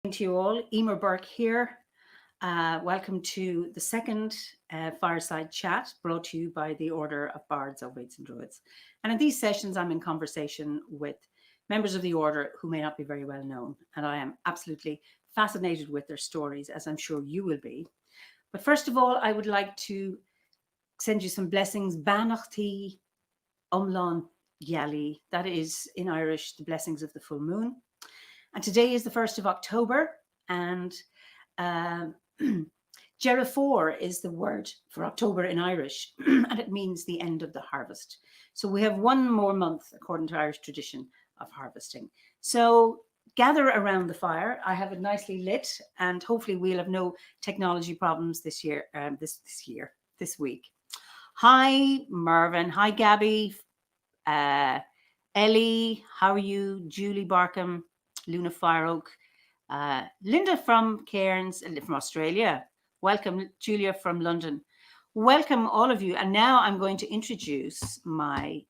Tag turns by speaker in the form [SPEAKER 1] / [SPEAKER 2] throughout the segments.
[SPEAKER 1] To you all, Eimear Burke here. Welcome to the second Fireside Chat brought to you by the Order of Bards, OBODs and Druids. And in these sessions, I'm in conversation with members of the Order who may not be very well known. And I am absolutely fascinated with their stories, as I'm sure you will be. But first of all, I would like to send you some blessings. Banachti Umlan Yali. That is in Irish, the blessings of the full moon. And today is the 1st of October, and Jerafor is the word for October in Irish, and it means the end of the harvest. So we have one more month, according to Irish tradition, of harvesting. So gather around the fire. I have it nicely lit, and hopefully we'll have no technology problems this year, this week. Hi, Mervyn. Hi, Gabby. Ellie, how are you? Julie Barkham. Luna Fireoak, Linda from Cairns, from Australia. Welcome, Julia from London. Welcome, all of you. And now I'm going to introduce my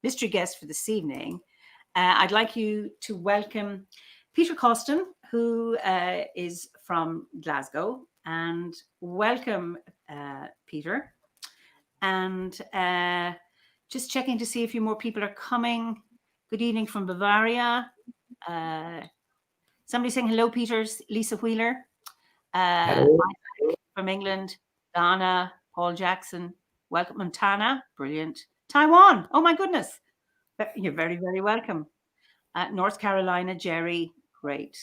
[SPEAKER 1] mystery guest for this evening. I'd like you to welcome Peter Cawston, who is from Glasgow. And welcome, Peter. And just checking to see if a few more people are coming. Good evening from Bavaria. Somebody saying hello, Peters. Lisa Wheeler from England. Donna, Paul Jackson. Welcome, Montana. Brilliant. Taiwan. Oh my goodness. You're very, very welcome. North Carolina, Jerry. Great.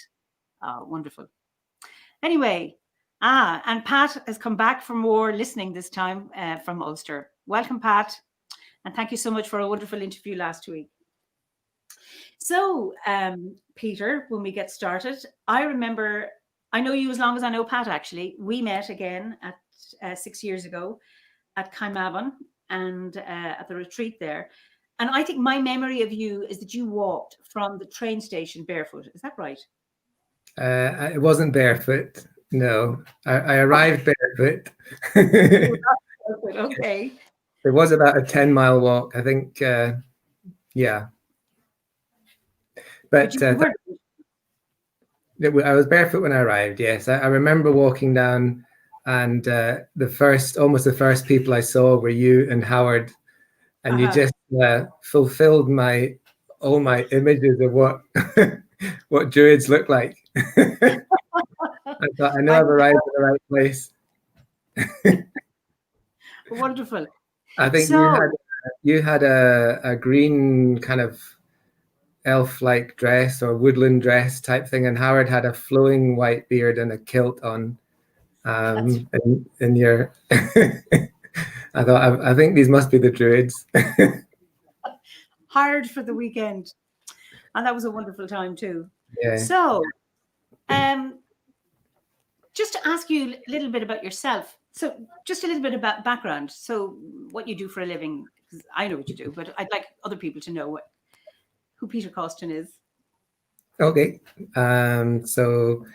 [SPEAKER 1] Wonderful. Anyway, and Pat has come back for more listening this time from Ulster. Welcome, Pat. And thank you so much for a wonderful interview last week. So, Peter, when we get started, I know you as long as I know Pat, actually. We met again at 6 years ago at Carr-Gomm and at the retreat there. And I think my memory of you is that you walked from the train station barefoot. Is that right?
[SPEAKER 2] It wasn't barefoot. No, I arrived barefoot.
[SPEAKER 1] Okay.
[SPEAKER 2] It was about a 10-mile walk, I think. Yeah. But I was barefoot when I arrived. Yes, I remember walking down, and almost the first people I saw were you and Howard, and you just fulfilled all my images of what what Druids look like. I thought, I know I've arrived at the right place.
[SPEAKER 1] Wonderful.
[SPEAKER 2] I think you had a green kind of elf-like dress or woodland dress type thing, and Howard had a flowing white beard and a kilt on. In your, I thought, I think these must be the Druids.
[SPEAKER 1] Hired for the weekend, and that was a wonderful time too.
[SPEAKER 2] Yeah.
[SPEAKER 1] So, just to ask you a little bit about yourself. So, just a little bit about background. So, what you do for a living? Because I know what you do, but I'd like other people to know who Peter Cawston is.
[SPEAKER 2] Okay. So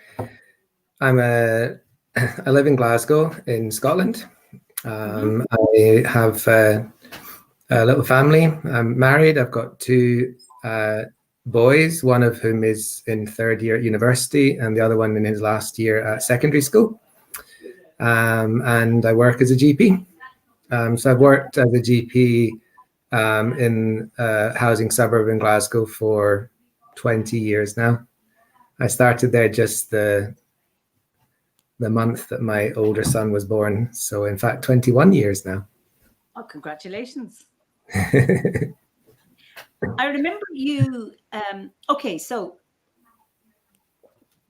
[SPEAKER 2] I live in Glasgow in Scotland. I have a little family. I'm married. I've got two boys, one of whom is in third year at university and the other one in his last year at secondary school. And I work as a GP. So I've worked as a GP in a housing suburb in Glasgow for 20 years now. I started there just the month that my older son was born. So in fact, 21 years now.
[SPEAKER 1] Oh, congratulations. I remember you, okay, so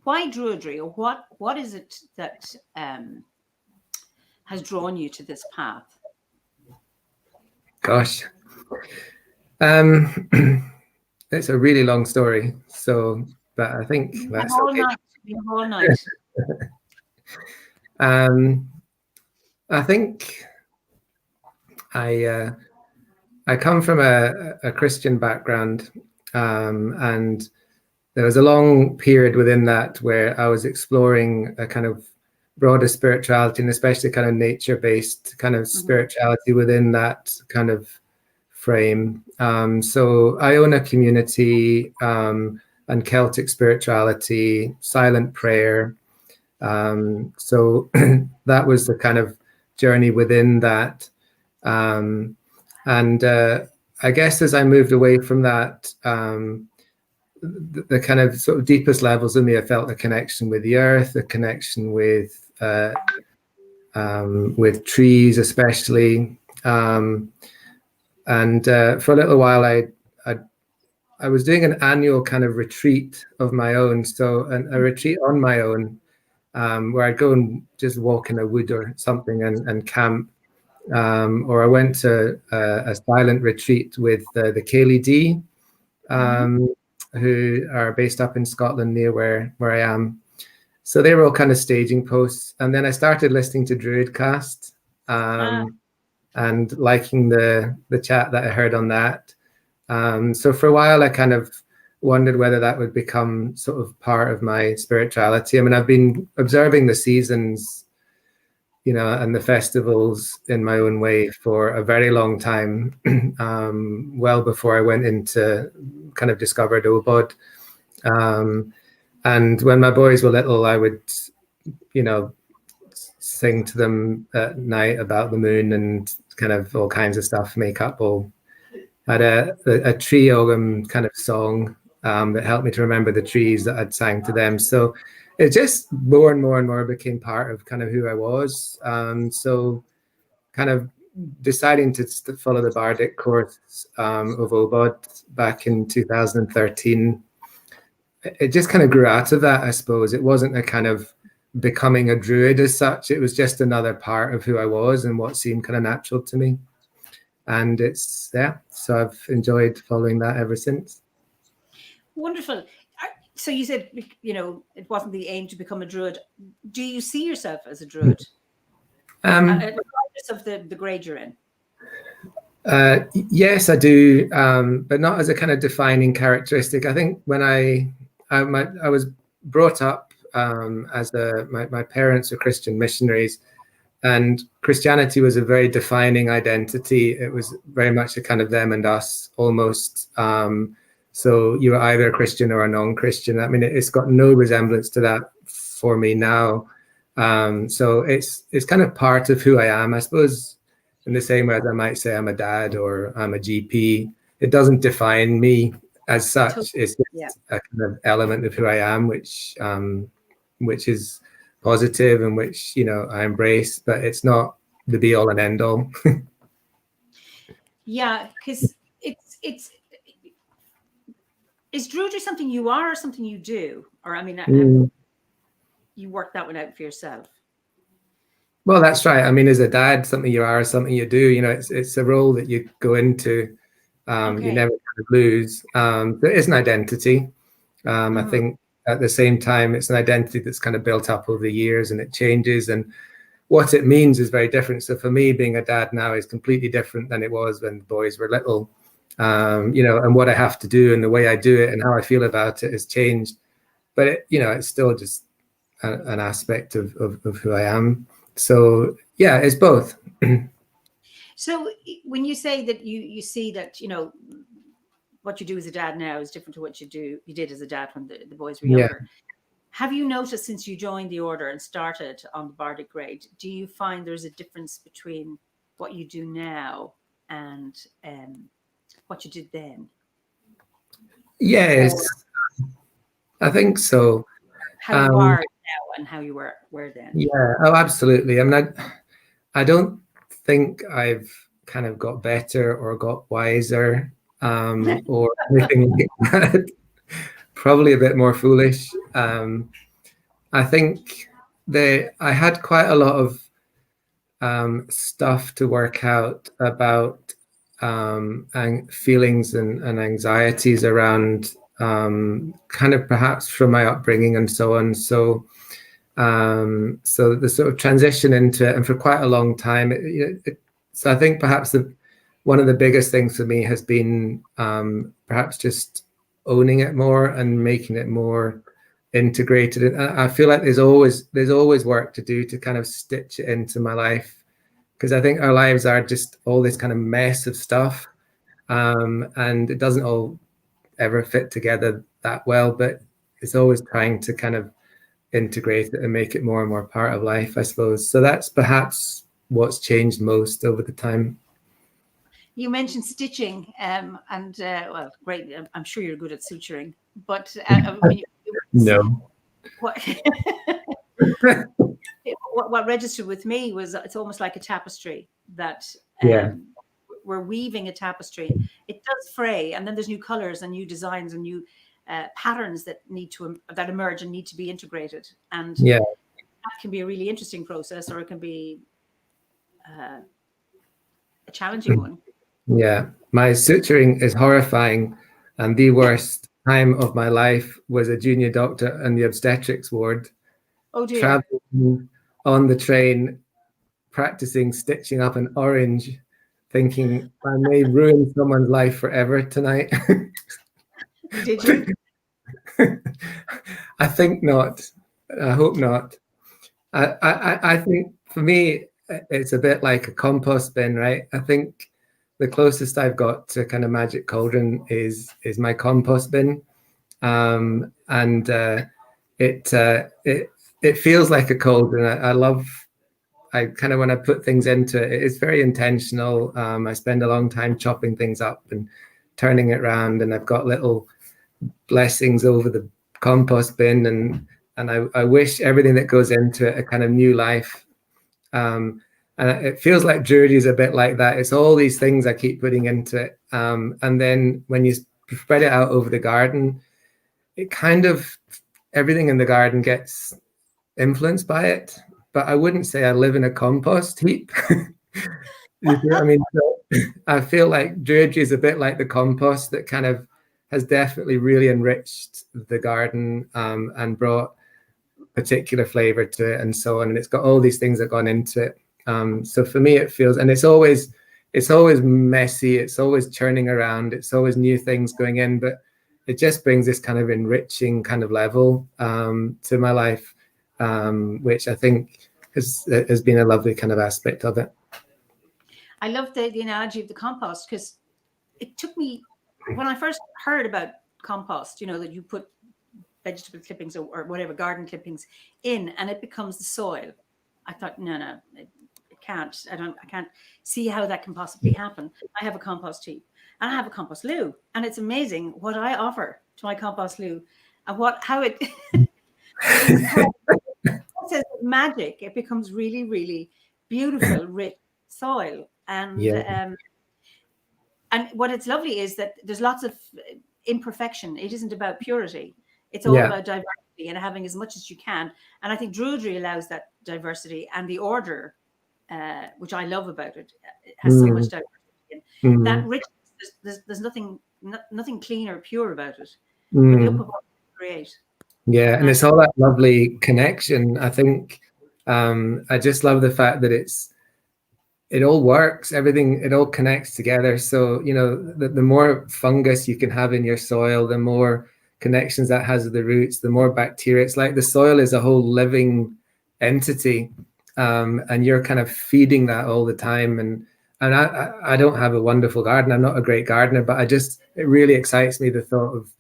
[SPEAKER 1] why Druidry, or what is it that has drawn you to this path?
[SPEAKER 2] Gosh. It's a really long story, but I think that's okay.
[SPEAKER 1] Whole night.
[SPEAKER 2] I think I come from a Christian background, and there was a long period within that where I was exploring a kind of broader spirituality, and especially kind of nature-based kind of spirituality within that kind of frame. So I own a community. I and Celtic spirituality, silent prayer. So that was the kind of journey within that. And I guess as I moved away from that, the kind of sort of deepest levels of me, I felt a connection with the earth, a connection with trees, especially. And for a little while, I was doing an annual kind of retreat of my own, so a retreat on my own, where I'd go and just walk in a wood or something and camp. Or I went to a silent retreat with the Cayley D, who are based up in Scotland near where I am. So they were all kind of staging posts. And then I started listening to Druidcast and liking the chat that I heard on that. So for a while, I kind of wondered whether that would become sort of part of my spirituality. I mean, I've been observing the seasons, and the festivals in my own way for a very long time, well before I went into kind of discovered OBOD. And when my boys were little, I would, sing to them at night about the moon and kind of all kinds of stuff, make up all. I had a tree Ogam kind of song that helped me to remember the trees that I'd sang to them. So it just more and more became part of kind of who I was. So kind of deciding to follow the Bardic course of OBOD back in 2013, it just kind of grew out of that, I suppose. It wasn't a kind of becoming a druid as such. It was just another part of who I was and what seemed kind of natural to me. And so I've enjoyed following that ever since.
[SPEAKER 1] Wonderful. So you said, it wasn't the aim to become a druid. Do you see yourself as a druid? Regardless of the grade you're in?
[SPEAKER 2] Yes, I do, but not as a kind of defining characteristic. I think when I was brought up as my parents were Christian missionaries, and Christianity was a very defining identity. It was very much a kind of them and us almost. So you were either a Christian or a non-Christian. I mean, it's got no resemblance to that for me now. So it's kind of part of who I am, I suppose, in the same way as I might say I'm a dad or I'm a GP. It doesn't define me as such. It's just a kind of element of who I am, which is positive and which, I embrace, but it's not the be all and end all.
[SPEAKER 1] Yeah, because is Druidry something you are or something you do? Or, I mean, you work that one out for yourself?
[SPEAKER 2] Well, that's right. I mean, as a dad, something you are, something you do, it's a role that you go into. You never kind of lose. There is an identity. I think at the same time, it's an identity that's kind of built up over the years and it changes. And what it means is very different. So for me, being a dad now is completely different than it was when the boys were little. And what I have to do and the way I do it and how I feel about it has changed. But, it's still just an aspect of who I am. So, yeah, it's both.
[SPEAKER 1] So when you say that you see that, what you do as a dad now is different to what you did as a dad when the boys were younger. Have you noticed since you joined the order and started on the Bardic grade, do you find there's a difference between what you do now and what you did then?
[SPEAKER 2] Yes, I think so.
[SPEAKER 1] How you are now and how you were then?
[SPEAKER 2] Yeah, oh, absolutely. I mean, I don't think I've kind of got better or got wiser or anything like that. Probably a bit more foolish. I think I had quite a lot of stuff to work out about feelings and anxieties around kind of perhaps from my upbringing and so on. So the sort of transition into it, and for quite a long time, so I think perhaps one of the biggest things for me has been perhaps just owning it more and making it more integrated. And I feel like there's always work to do to kind of stitch it into my life, because I think our lives are just all this kind of mess of stuff, and it doesn't all ever fit together that well, but it's always trying to kind of integrate it and make it more and more part of life, I suppose. So that's perhaps what's changed most over the time.
[SPEAKER 1] You mentioned stitching, well, great. I'm sure you're good at suturing, but
[SPEAKER 2] No.
[SPEAKER 1] What registered with me was it's almost like a tapestry that we're weaving a tapestry. It does fray, and then there's new colors and new designs and new patterns that that emerge and need to be integrated. And that can be a really interesting process, or it can be a challenging one.
[SPEAKER 2] Yeah, my suturing is horrifying, and the worst time of my life was a junior doctor in the obstetrics ward.
[SPEAKER 1] Oh dear.
[SPEAKER 2] Traveling on the train, practicing stitching up an orange, thinking I may ruin someone's life forever tonight.
[SPEAKER 1] Did you?
[SPEAKER 2] I think not. I hope not. I think for me, it's a bit like a compost bin, right? I think the closest I've got to kind of magic cauldron is my compost bin, and it feels like a cauldron. I kind of, when I put things into it, it's very intentional. I spend a long time chopping things up and turning it around, and I've got little blessings over the compost bin, and I wish everything that goes into it a kind of new life. And it feels like Drury is a bit like that. It's all these things I keep putting into it. And then when you spread it out over the garden, it kind of, everything in the garden gets influenced by it. But I wouldn't say I live in a compost heap. You know what I mean? So I feel like Drury is a bit like the compost that kind of has definitely really enriched the garden and brought particular flavor to it and so on. And it's got all these things that gone into it. So for me, it feels, and it's always messy. It's always churning around. It's always new things going in, but it just brings this kind of enriching kind of level to my life, which I think has been a lovely kind of aspect of it.
[SPEAKER 1] I love the analogy of the compost, because it took me, when I first heard about compost, that you put vegetable clippings or whatever, garden clippings in, and it becomes the soil. I thought, no, it can't. I can't see how that can possibly happen. I have a compost heap and I have a compost loo, and it's amazing what I offer to my compost loo and how it says magic. It becomes really, really beautiful, rich soil. And what it's lovely is that there's lots of imperfection. It isn't about purity. It's all about diversity and having as much as you can. And I think Druidry allows that diversity, and the order, which I love about it, has so much diversity. And that richness, there's nothing clean or pure about it. But look at what we create.
[SPEAKER 2] Yeah, and it's all that lovely connection. I think I just love the fact that it all works, everything, it all connects together. So, the more fungus you can have in your soil, the more connections that has with the roots, the more bacteria. It's like the soil is a whole living entity, and you're kind of feeding that all the time. And I don't have a wonderful garden. I'm not a great gardener, but it really excites me, the thought of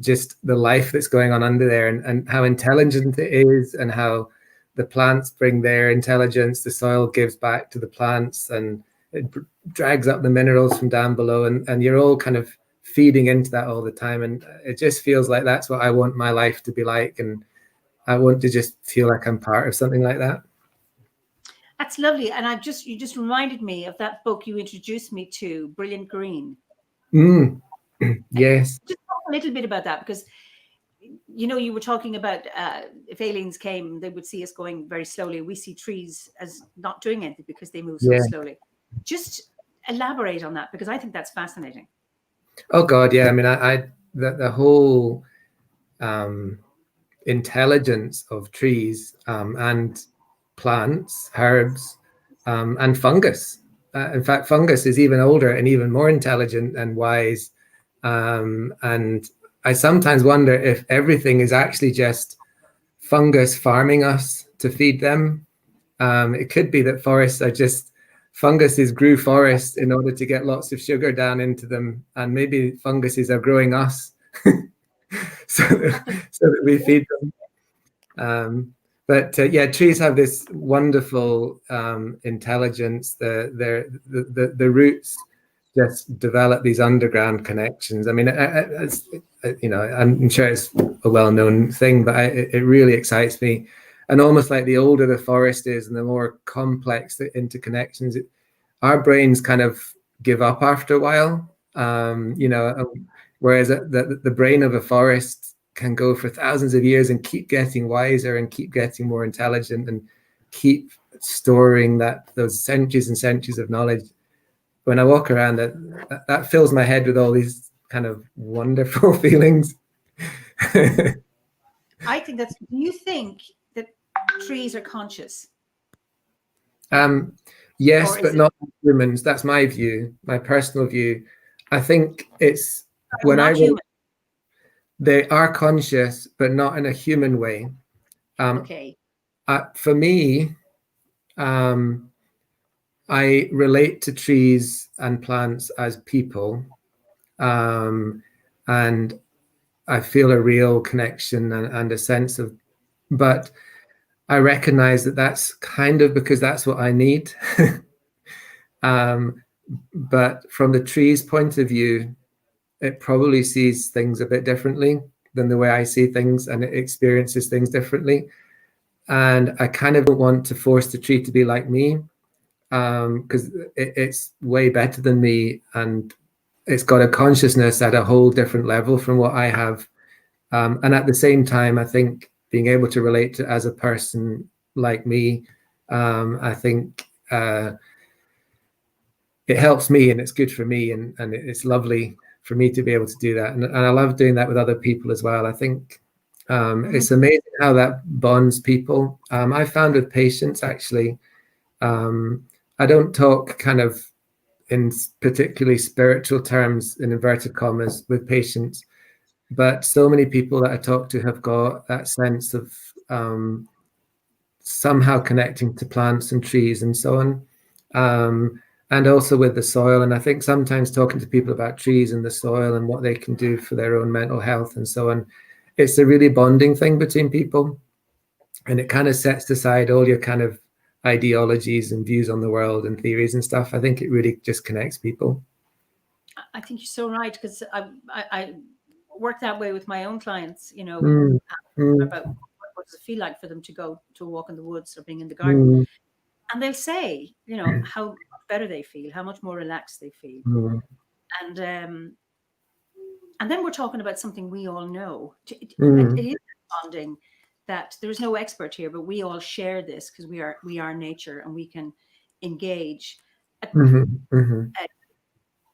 [SPEAKER 2] just the life that's going on under there, and how intelligent it is, and how the plants bring their intelligence, the soil gives back to the plants, and it drags up the minerals from down below, and you're all kind of feeding into that all the time. And it just feels like that's what I want my life to be like, and I want to just feel like I'm part of something like that.
[SPEAKER 1] That's lovely. And you just reminded me of that book you introduced me to, Brilliant Green.
[SPEAKER 2] Yes.
[SPEAKER 1] Just talk a little bit about that, because you were talking about if aliens came, they would see us going very slowly. We see trees as not doing anything because they move so slowly. Just elaborate on that, because I think that's fascinating.
[SPEAKER 2] Oh God, yeah. I mean, the whole intelligence of trees and plants, herbs, and fungus. In fact, fungus is even older and even more intelligent and wise. And I sometimes wonder if everything is actually just fungus farming us to feed them. It could be that forests are just funguses grew forests in order to get lots of sugar down into them, and maybe funguses are growing us so that we feed them. But yeah, trees have this wonderful intelligence. The roots just develop these underground connections. I mean, you know, I'm sure it's a well-known thing, but it really excites me. And almost like the older the forest is and the more complex the interconnections, our brains kind of give up after a while. You know, whereas the brain of a forest can go for thousands of years and keep getting wiser and keep getting more intelligent and keep storing those centuries and centuries of knowledge. When I walk around, that fills my head with all these kind of wonderful feelings.
[SPEAKER 1] I think that's. Do you think that trees are conscious?
[SPEAKER 2] Yes, but not humans. That's my view, my personal view. I think it's when they are conscious, but not in a human way.
[SPEAKER 1] Okay.
[SPEAKER 2] For me, I relate to trees and plants as people, and I feel a real connection and a sense of, but I recognize that that's kind of because that's what I need. But from the tree's point of view, it probably sees things a bit differently than the way I see things, and it experiences things differently. And I kind of don't want to force the tree to be like me, because it's way better than me, and it's got a consciousness at a whole different level from what I have. And at the same time, I think being able to relate to as a person like me, I think it helps me and it's good for me, and it's lovely for me to be able to do that. And I love doing that with other people as well. I think it's amazing how that bonds people. I found with patients, actually, I don't talk kind of in particularly spiritual terms, in inverted commas, with patients, but so many people that I talk to have got that sense of somehow connecting to plants and trees and so on. And also with the soil. And I think sometimes talking to people about trees and the soil and what they can do for their own mental health and so on, it's a really bonding thing between people. And it kind of sets aside all your kind of ideologies and views on the world and theories and stuff. I think it really just connects people.
[SPEAKER 1] I think you're so right, because I work that way with my own clients, you know, about what does it feel like for them to go to a walk in the woods or being in the garden. And they'll say, you know, how better they feel, how much more relaxed they feel. And then we're talking about something we all know. It is bonding, that there's no expert here, but we all share this because we are nature and we can engage.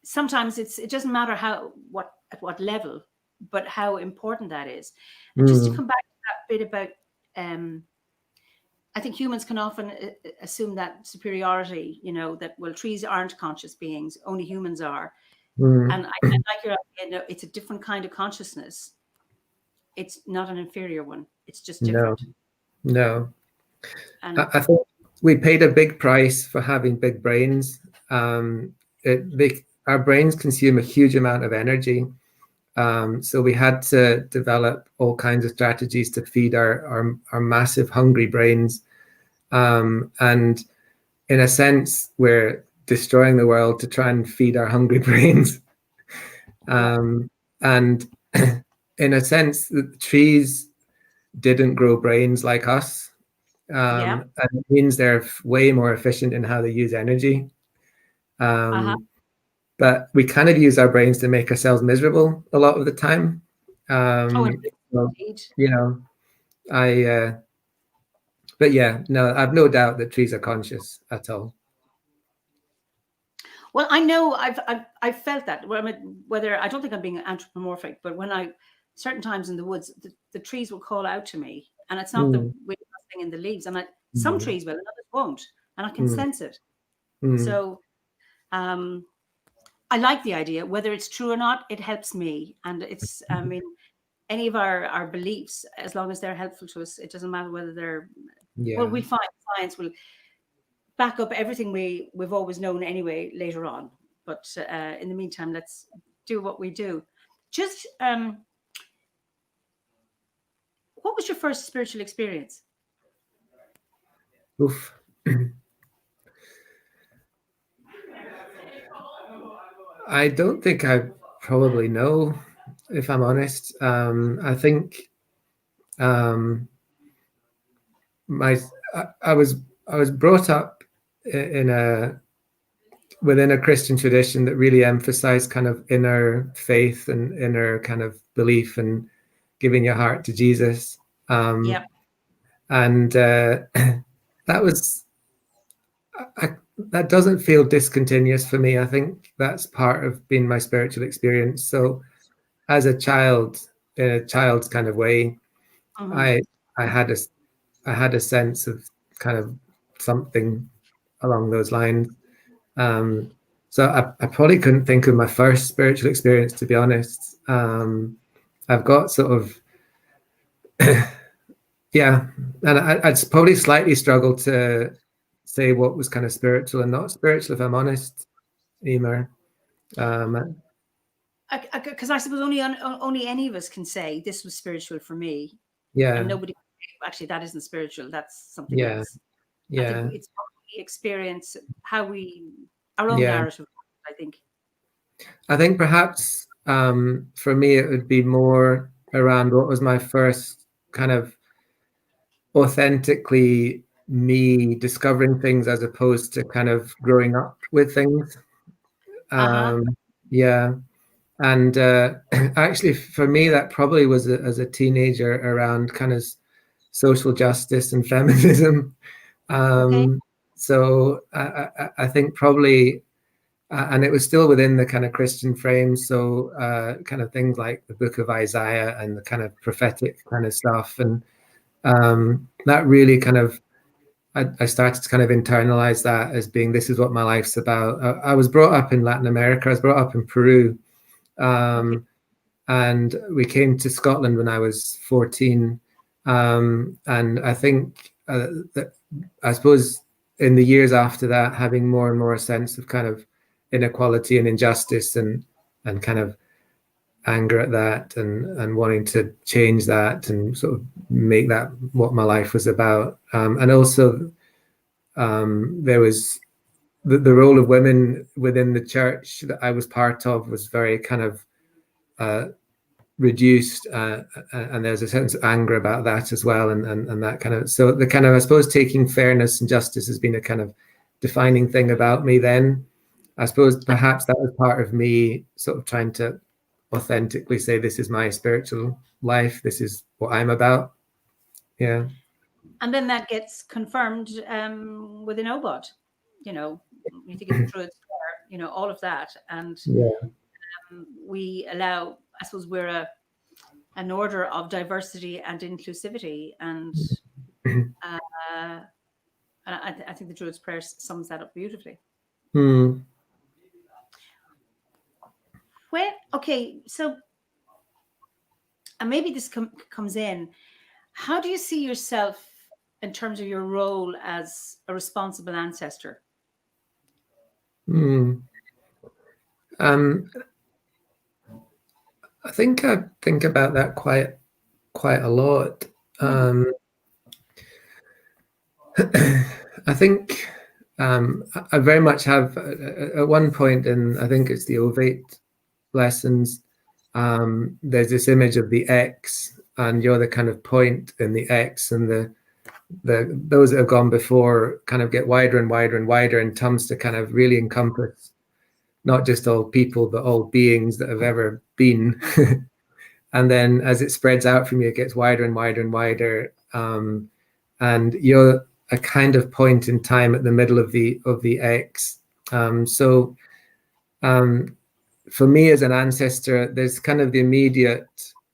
[SPEAKER 1] Sometimes it doesn't matter at what level, but how important that is. And just to come back to that bit about, I think humans can often assume that superiority, you know, that, well, trees aren't conscious beings, only humans are. And I like your idea, no, it's a different kind of consciousness. It's not an inferior one. It's just different.
[SPEAKER 2] No.
[SPEAKER 1] And
[SPEAKER 2] I think we paid a big price for having big brains. Our brains consume a huge amount of energy. So we had to develop all kinds of strategies to feed our massive hungry brains. And in a sense, we're destroying the world to try and feed our hungry brains. And in a sense, the trees didn't grow brains like us. And it means they're way more efficient in how they use energy. But we kind of use our brains to make ourselves miserable a lot of the time. So, you know, but yeah, no, I've no doubt that trees are conscious at all.
[SPEAKER 1] Well, I know I've felt that. Whether I don't think I'm being anthropomorphic, but when certain times in the woods, the trees will call out to me, and it's not the wind rustling in the leaves. And some trees will, and others won't, and I can sense it. So, I like the idea. Whether it's true or not, it helps me, and it's. I mean, any of our beliefs, as long as they're helpful to us, it doesn't matter whether they're. Well, we find science will back up everything we've always known anyway later on. But in the meantime, let's do what we do. Just what was your first spiritual experience?
[SPEAKER 2] Oof. I don't think I probably know, if I'm honest. I think I was brought up within a Christian tradition that really emphasized kind of inner faith and inner kind of belief and giving your heart to Jesus.
[SPEAKER 1] Yeah.
[SPEAKER 2] And that was that doesn't feel discontinuous for me. I think that's part of being my spiritual experience. So as a child, in a child's kind of way, I had a sense of kind of something along those lines. So I probably couldn't think of my first spiritual experience, to be honest. I've got sort of yeah, and I'd probably slightly struggle to say what was kind of spiritual and not spiritual, if I'm honest, Eimear.
[SPEAKER 1] Because I suppose only any of us can say this was spiritual for me.
[SPEAKER 2] Yeah.
[SPEAKER 1] And nobody actually, that isn't spiritual. That's something
[SPEAKER 2] Yeah.
[SPEAKER 1] else.
[SPEAKER 2] Yeah.
[SPEAKER 1] I think it's probably experience our own narrative. I think
[SPEAKER 2] perhaps for me it would be more around what was my first kind of authentically me discovering things as opposed to kind of growing up with things. Yeah. And actually, for me, that probably was as a teenager around kind of social justice and feminism. So I think probably, and it was still within the kind of Christian frame. So kind of things like the book of Isaiah and the kind of prophetic kind of stuff. And that really kind of, I started to kind of internalize that as being, this is what my life's about. I was brought up in Latin America. I was brought up in Peru. And we came to Scotland when I was 14. And I think that, I suppose in the years after that, having more and more a sense of kind of inequality and injustice and kind of anger at that and wanting to change that and sort of make that what my life was about. And also there was the role of women within the church that I was part of was very kind of reduced, and there's a sense of anger about that as well, and that kind of, so the kind of, I suppose, taking fairness and justice has been a kind of defining thing about me then. I suppose perhaps that was part of me sort of trying to authentically say, this is my spiritual life, this is what I'm about. Yeah.
[SPEAKER 1] And then that gets confirmed within OBOD, you think of the Druids, all of that. And we allow, I suppose we're an order of diversity and inclusivity. And I think the Druids' prayer sums that up beautifully. So, and maybe this comes in, how do you see yourself in terms of your role as a responsible ancestor?
[SPEAKER 2] I think I think about that quite a lot. I think I very much have at one point in, I think it's the ovate lessons, there's this image of the X, and you're the kind of point in the X, and the those that have gone before kind of get wider and wider and wider in terms to kind of really encompass not just all people but all beings that have ever been. And then as it spreads out from you, it gets wider and wider and wider, and you're a kind of point in time at the middle of the X. So for me as an ancestor, there's kind of the immediate,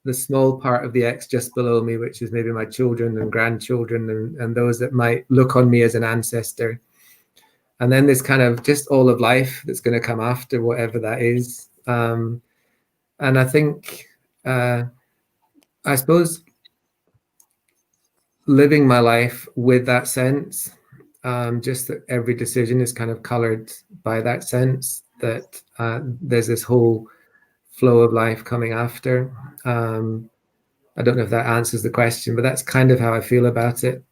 [SPEAKER 2] the small part of the X just below me, which is maybe my children and grandchildren and those that might look on me as an ancestor. And then there's kind of just all of life that's going to come after whatever that is. And I think, I suppose, living my life with that sense just that every decision is kind of colored by that sense that there's this whole flow of life coming after. I don't know if that answers the question, but that's kind of how I feel about it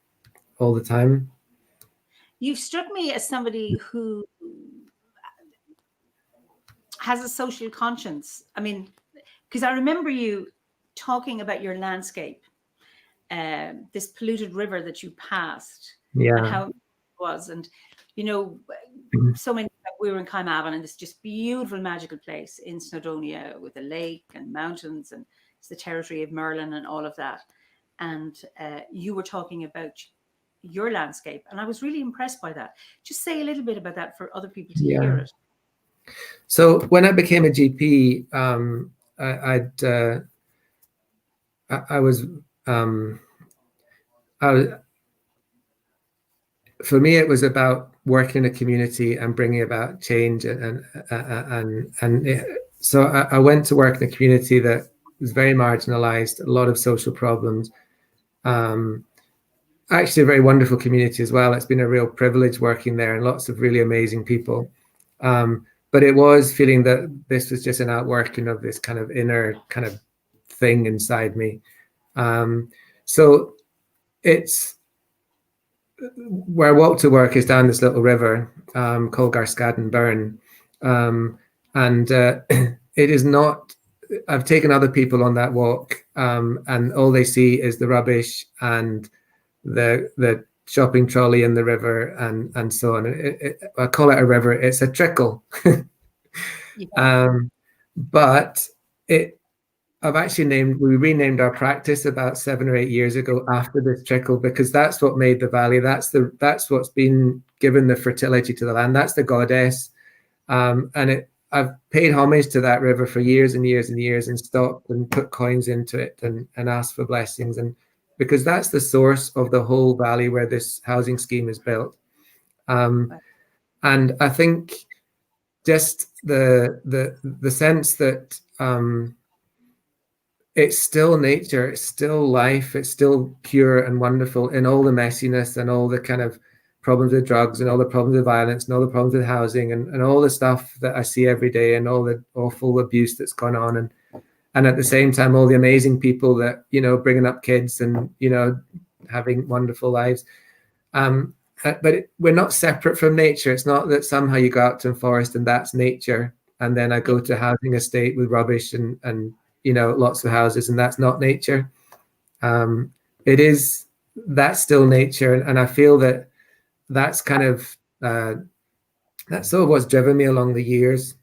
[SPEAKER 2] all the time.
[SPEAKER 1] You've struck me as somebody who has a social conscience. I mean, because I remember you talking about your landscape, this polluted river that you passed, and how it was. And, you know, so many, we were in Carr-Gomm, and this just beautiful, magical place in Snowdonia with a lake and mountains, and it's the territory of Merlin and all of that. And you were talking about your landscape, and I was really impressed by that. Just say a little bit about that for other people to hear it.
[SPEAKER 2] So when I became a GP, for me, it was about working in a community and bringing about change, so I went to work in a community that was very marginalized, a lot of social problems. Actually, a very wonderful community as well. It's been a real privilege working there, and lots of really amazing people. But it was feeling that this was just an outworking of this kind of inner kind of thing inside me. So it's where I walk to work is down this little river called Carr-Gomm Burn. And it is not, I've taken other people on that walk, and all they see is the rubbish and the shopping trolley in the river and so on. I call it a river. It's a trickle. But we renamed our practice about 7 or 8 years ago after this trickle, because that's what made the valley. That's what's been given the fertility to the land. That's the goddess. I've paid homage to that river for years and years and years, and stopped and put coins into it and asked for blessings, and because that's the source of the whole valley where this housing scheme is built. And I think just the sense that it's still nature, it's still life, it's still pure and wonderful in all the messiness and all the kind of problems with drugs and all the problems with violence and all the problems with housing and all the stuff that I see every day and all the awful abuse that's gone on. And at the same time, all the amazing people that, bringing up kids and, having wonderful lives. But we're not separate from nature. It's not that somehow you go out to a forest and that's nature. And then I go to a housing estate with rubbish and lots of houses, and that's not nature. That's still nature. And I feel that that's kind of, that's sort of what's driven me along the years.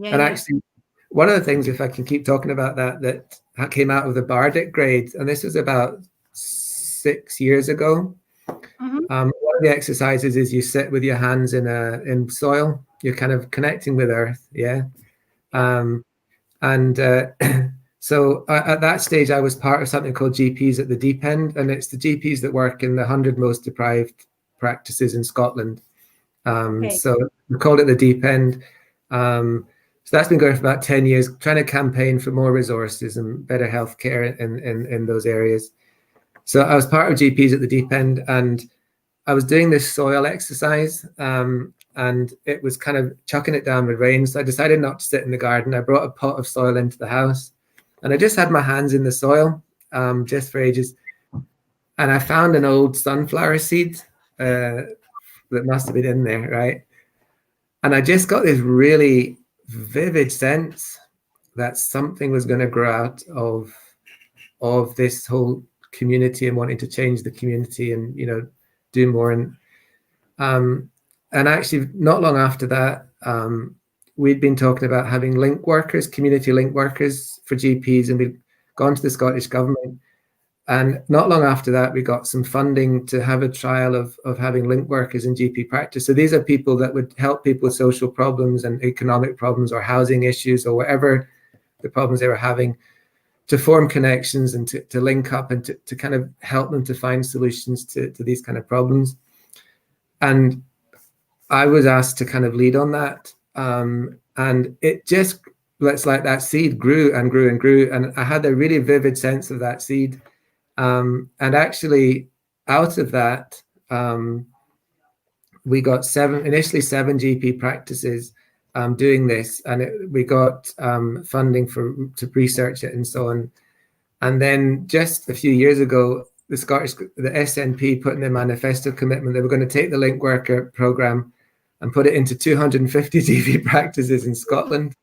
[SPEAKER 2] Actually, one of the things, if I can keep talking about that came out of the Bardic grade, and this was about 6 years ago. One of the exercises is you sit with your hands in soil. You're kind of connecting with earth, so at that stage, I was part of something called GPs at the Deep End, and it's the GPs that work in the 100 most deprived practices in Scotland. So we called it the Deep End. So that's been going for about 10 years, trying to campaign for more resources and better healthcare in those areas. So I was part of GPs at the Deep End, and I was doing this soil exercise, and it was kind of chucking it down with rain. So I decided not to sit in the garden. I brought a pot of soil into the house, and I just had my hands in the soil just for ages. And I found an old sunflower seed that must have been in there, right? And I just got this really vivid sense that something was going to grow out of this whole community and wanting to change the community and do more. And actually not long after that, we'd been talking about having link workers, community link workers for GPs, and we'd gone to the Scottish government. And not long after that, we got some funding to have a trial of having link workers in GP practice. So these are people that would help people with social problems and economic problems or housing issues or whatever the problems they were having, to form connections and to link up and to kind of help them to find solutions to these kind of problems. And I was asked to kind of lead on that. And it's like that seed grew and grew and grew. And I had a really vivid sense of that seed. And actually out of that, we got initially seven GP practices doing this, and we got funding to research it and so on. And then just a few years ago, the SNP put in their manifesto commitment they were going to take the link worker program and put it into 250 GP practices in Scotland.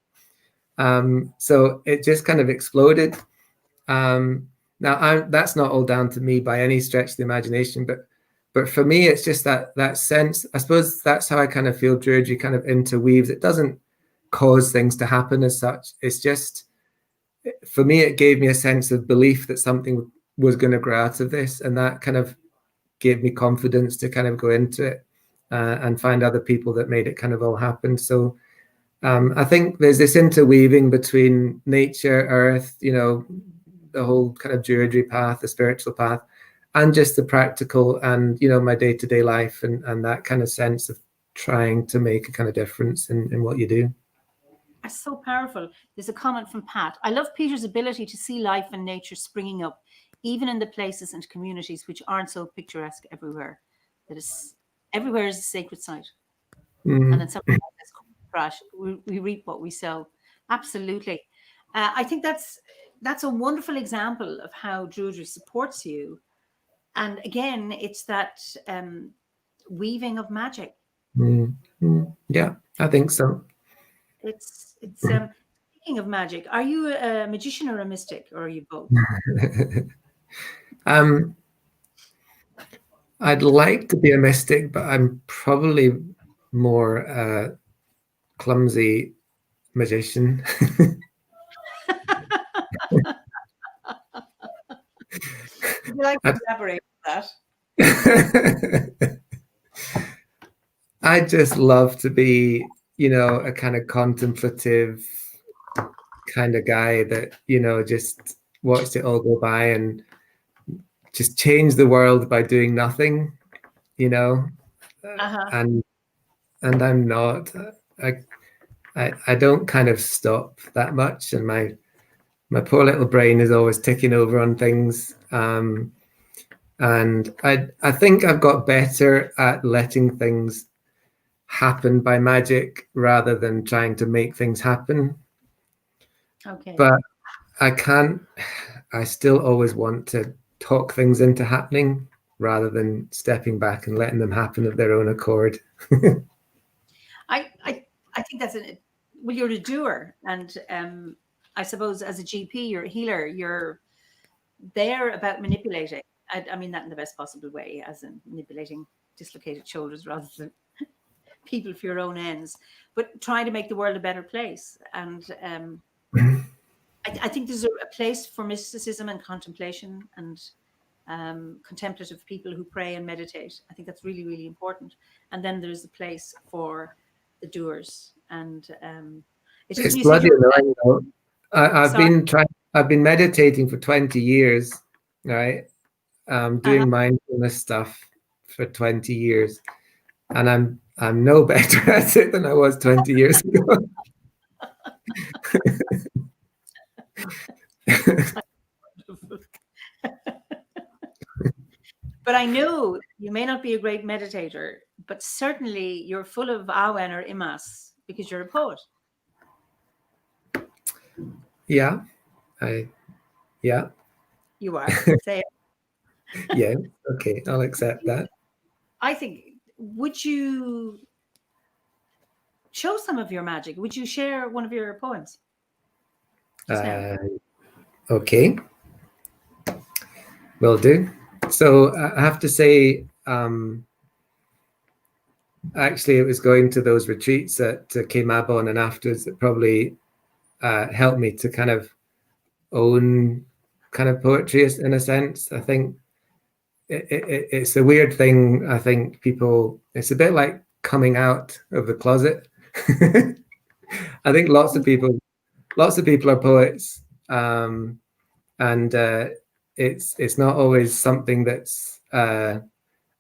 [SPEAKER 2] So it just kind of exploded. Now that's not all down to me by any stretch of the imagination, but for me, it's just that sense. I suppose that's how I kind of feel Druidry kind of interweaves. It doesn't cause things to happen as such. It's just, for me, it gave me a sense of belief that something was going to grow out of this, and that kind of gave me confidence to kind of go into it and find other people that made it kind of all happen. So I think there's this interweaving between nature, earth, the whole kind of Druidry path, the spiritual path, and just the practical and, my day-to-day life and that kind of sense of trying to make a kind of difference in what you do.
[SPEAKER 1] That's so powerful. There's a comment from Pat. I love Peter's ability to see life and nature springing up, even in the places and communities which aren't so picturesque everywhere. That is, everywhere is a sacred site. And then something like this crash, we reap what we sow. Absolutely. I think that's a wonderful example of how Druidry supports you. And again, it's that weaving of magic.
[SPEAKER 2] Yeah, I think so.
[SPEAKER 1] It's speaking of magic, are you a magician or a mystic, or are you both?
[SPEAKER 2] I'd like to be a mystic, but I'm probably more a clumsy magician.
[SPEAKER 1] Would you like to elaborate on that?
[SPEAKER 2] I just love to be, a kind of contemplative kind of guy that, just watched it all go by and just change the world by doing nothing, and I'm not. I don't kind of stop that much, and my poor little brain is always ticking over on things. And I think I've got better at letting things happen by magic rather than trying to make things happen.
[SPEAKER 1] Okay.
[SPEAKER 2] But I still always want to talk things into happening rather than stepping back and letting them happen of their own accord.
[SPEAKER 1] I think well, you're a doer, and I suppose as a GP, you're a healer, you're there about manipulating. I mean that in the best possible way, as in manipulating dislocated shoulders rather than people for your own ends, but trying to make the world a better place. And I think there's a place for mysticism and contemplation and contemplative people who pray and meditate. I think that's really, really important. And then there's a place for the doers. And
[SPEAKER 2] it's bloody annoying though. I've been meditating for 20 years, right? Doing mindfulness stuff for 20 years, and I'm no better at it than I was 20 years ago.
[SPEAKER 1] But I know you may not be a great meditator, but certainly you're full of awen or imas because you're a poet.
[SPEAKER 2] Yeah.
[SPEAKER 1] You are. Say it.
[SPEAKER 2] Yeah. Okay. I'll accept that.
[SPEAKER 1] I think, would you show some of your magic? Would you share one of your poems?
[SPEAKER 2] Okay. Will do. So I have to say, actually, it was going to those retreats at Mabon and afterwards that probably helped me to kind of own kind of poetry in a sense. I think it's a weird thing. I think it's a bit like coming out of the closet. I think lots of people are poets, and it's not always something that's. I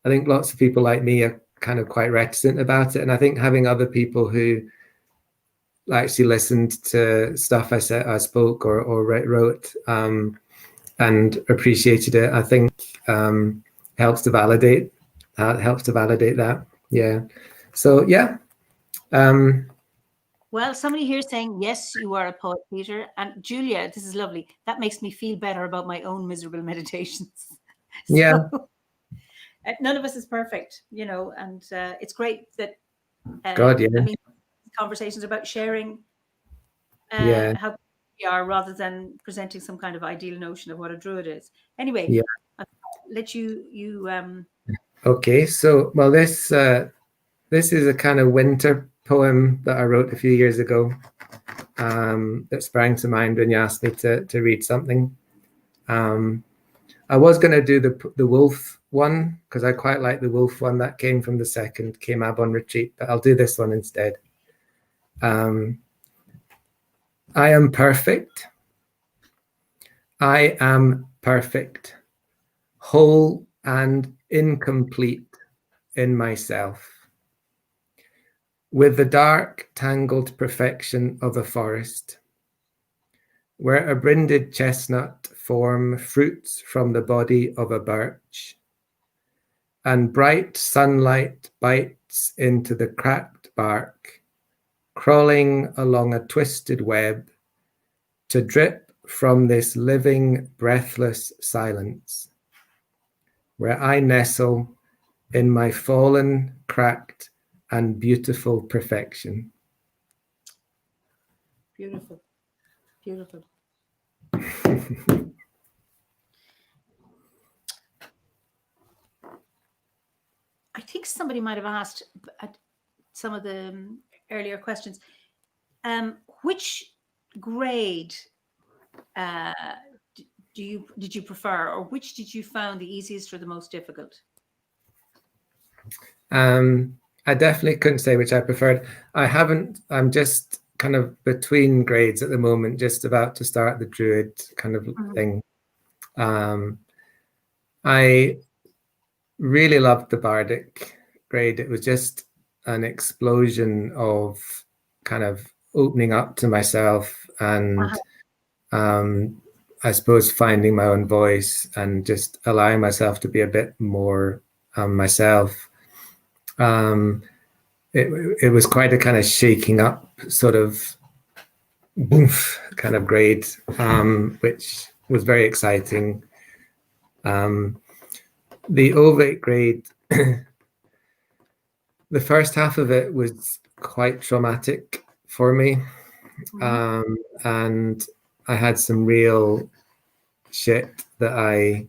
[SPEAKER 2] think lots of people like me are kind of quite reticent about it, and I think having other people who actually listened to stuff I spoke or wrote and appreciated it, I think helps to validate that. yeah. So yeah.
[SPEAKER 1] Well, somebody here saying, yes, you are a poet, Peter. And Julia, this is lovely. That makes me feel better about my own miserable meditations.
[SPEAKER 2] Yeah.
[SPEAKER 1] None of us is perfect, and it's great that,
[SPEAKER 2] God, yeah.
[SPEAKER 1] I mean, conversations about sharing
[SPEAKER 2] Yeah.
[SPEAKER 1] how we are rather than presenting some kind of ideal notion of what a druid is. Anyway,
[SPEAKER 2] Yeah.
[SPEAKER 1] I'll let you.
[SPEAKER 2] Okay. So, well, this is a kind of winter poem that I wrote a few years ago. That sprang to mind when you asked me to read something. I was going to do the wolf one because I quite like the wolf one that came from the second K-Mab on retreat, but I'll do this one instead. I am perfect. I am perfect, whole and incomplete in myself, with the dark, tangled perfection of a forest, where a brinded chestnut form fruits from the body of a birch, and bright sunlight bites into the cracked bark, crawling along a twisted web to drip from this living, breathless silence, where I nestle in my fallen, cracked, and beautiful perfection.
[SPEAKER 1] Beautiful. Beautiful. I think somebody might have asked at some of the earlier questions, which grade did you prefer, or which did you found the easiest or the most difficult?
[SPEAKER 2] I definitely couldn't say which I preferred. I'm just kind of between grades at the moment, just about to start the Druid kind of thing. I really loved the Bardic grade. It was just an explosion of kind of opening up to myself and I suppose finding my own voice and just allowing myself to be a bit more myself. It was quite a kind of shaking up sort of boof kind of grade, which was very exciting. The ovate grade, the first half of it was quite traumatic for me. And I had some real shit that I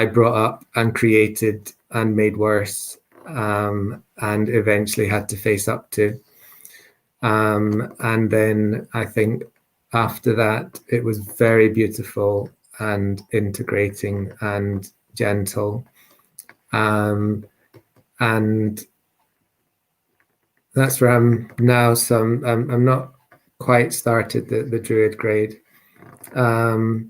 [SPEAKER 2] brought up and created and made worse, and eventually had to face up to. And then I think after that, it was very beautiful and integrating and gentle. And that's where I'm now. So I'm not quite started the Druid grade. So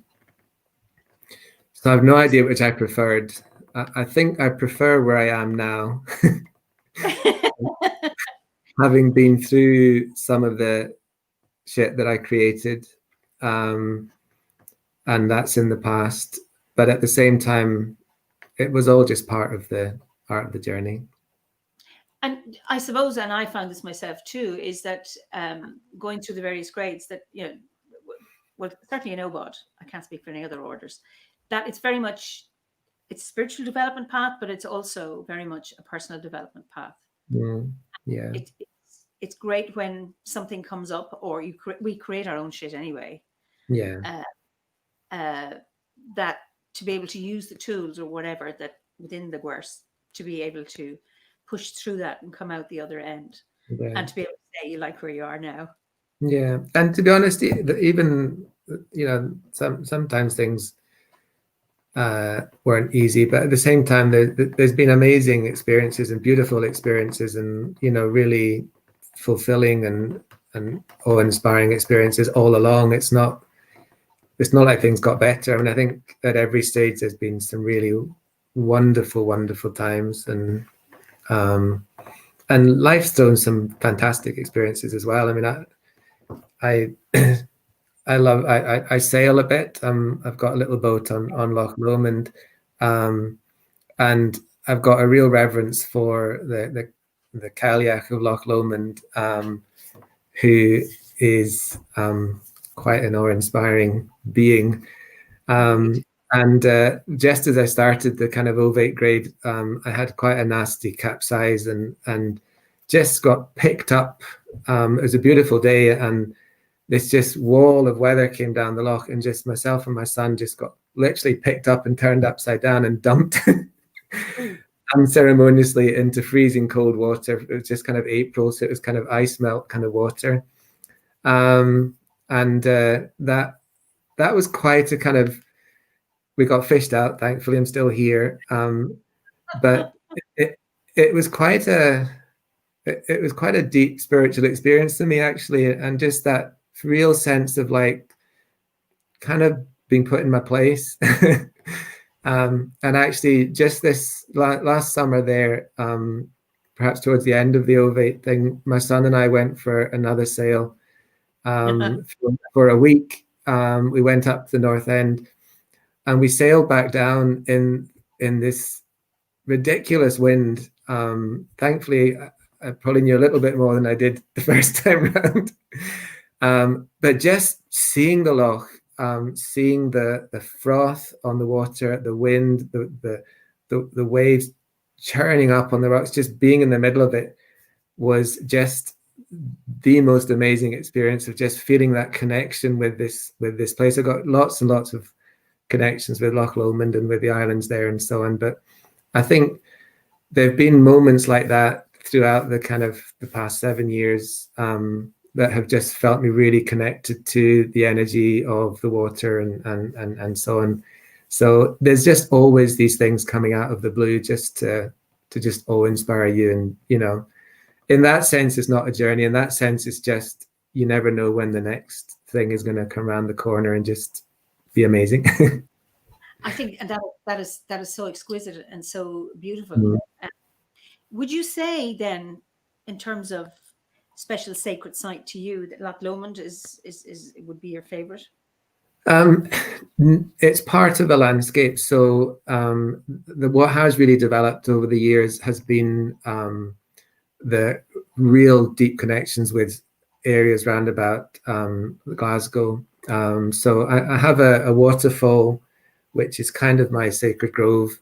[SPEAKER 2] I have no idea which I preferred. I think I prefer where I am now. Having been through some of the shit that I created, and that's in the past. But at the same time, it was all just part of the journey.
[SPEAKER 1] And I suppose, and I found this myself too, is that going through the various grades that, well, certainly in OBOD, I can't speak for any other orders, that it's very much, it's a spiritual development path, but it's also very much a personal development path.
[SPEAKER 2] Yeah.
[SPEAKER 1] It's great when something comes up, or we create our own shit anyway.
[SPEAKER 2] Yeah.
[SPEAKER 1] That to be able to use the tools or whatever that within the course to be able to push through that and come out the other end, and to be able to say you like where you are now.
[SPEAKER 2] Yeah, and to be honest, even sometimes things weren't easy, but at the same time, there's been amazing experiences and beautiful experiences, and really fulfilling and awe-inspiring experiences all along. It's not like things got better. I mean, I think at every stage there's been some really wonderful times, and life's thrown some fantastic experiences as well. I mean, I sail a bit. I've got a little boat on Loch Lomond, and I've got a real reverence for the Cailleach of Loch Lomond, who is quite an awe-inspiring being. And just as I started the kind of ovate grade, I had quite a nasty capsize and just got picked up. It was a beautiful day, and this just wall of weather came down the loch, and just myself and my son just got literally picked up and turned upside down and dumped unceremoniously into freezing cold water. It was just kind of April, so it was kind of ice melt kind of water. And that was quite a kind of, we got fished out. Thankfully, I'm still here. But it was quite a deep spiritual experience to me, actually, and just that real sense of like kind of being put in my place. And actually, just this last summer there, perhaps towards the end of the ovate thing, my son and I went for another sail for a week. We went up the North End, and we sailed back down in this ridiculous wind. Thankfully, I probably knew a little bit more than I did the first time round. But just seeing the loch, seeing the froth on the water, the wind, the waves churning up on the rocks, just being in the middle of it was just the most amazing experience of just feeling that connection with this place. I got lots and lots of connections with Loch Lomond and with the islands there and so on. But I think there have been moments like that throughout the kind of the past 7 years that have just felt me really connected to the energy of the water and so on. So there's just always these things coming out of the blue just to just inspire you. And, you know, in that sense, it's not a journey. In that sense, it's just, you never know when the next thing is going to come around the corner and just be amazing.
[SPEAKER 1] I think that is so exquisite and so beautiful. Would you say then, in terms of special sacred site to you, that Loch Lomond is would be your favorite?
[SPEAKER 2] It's part of the landscape. So what has really developed over the years has been the real deep connections with areas round about Glasgow. So I have a waterfall, which is kind of my sacred grove.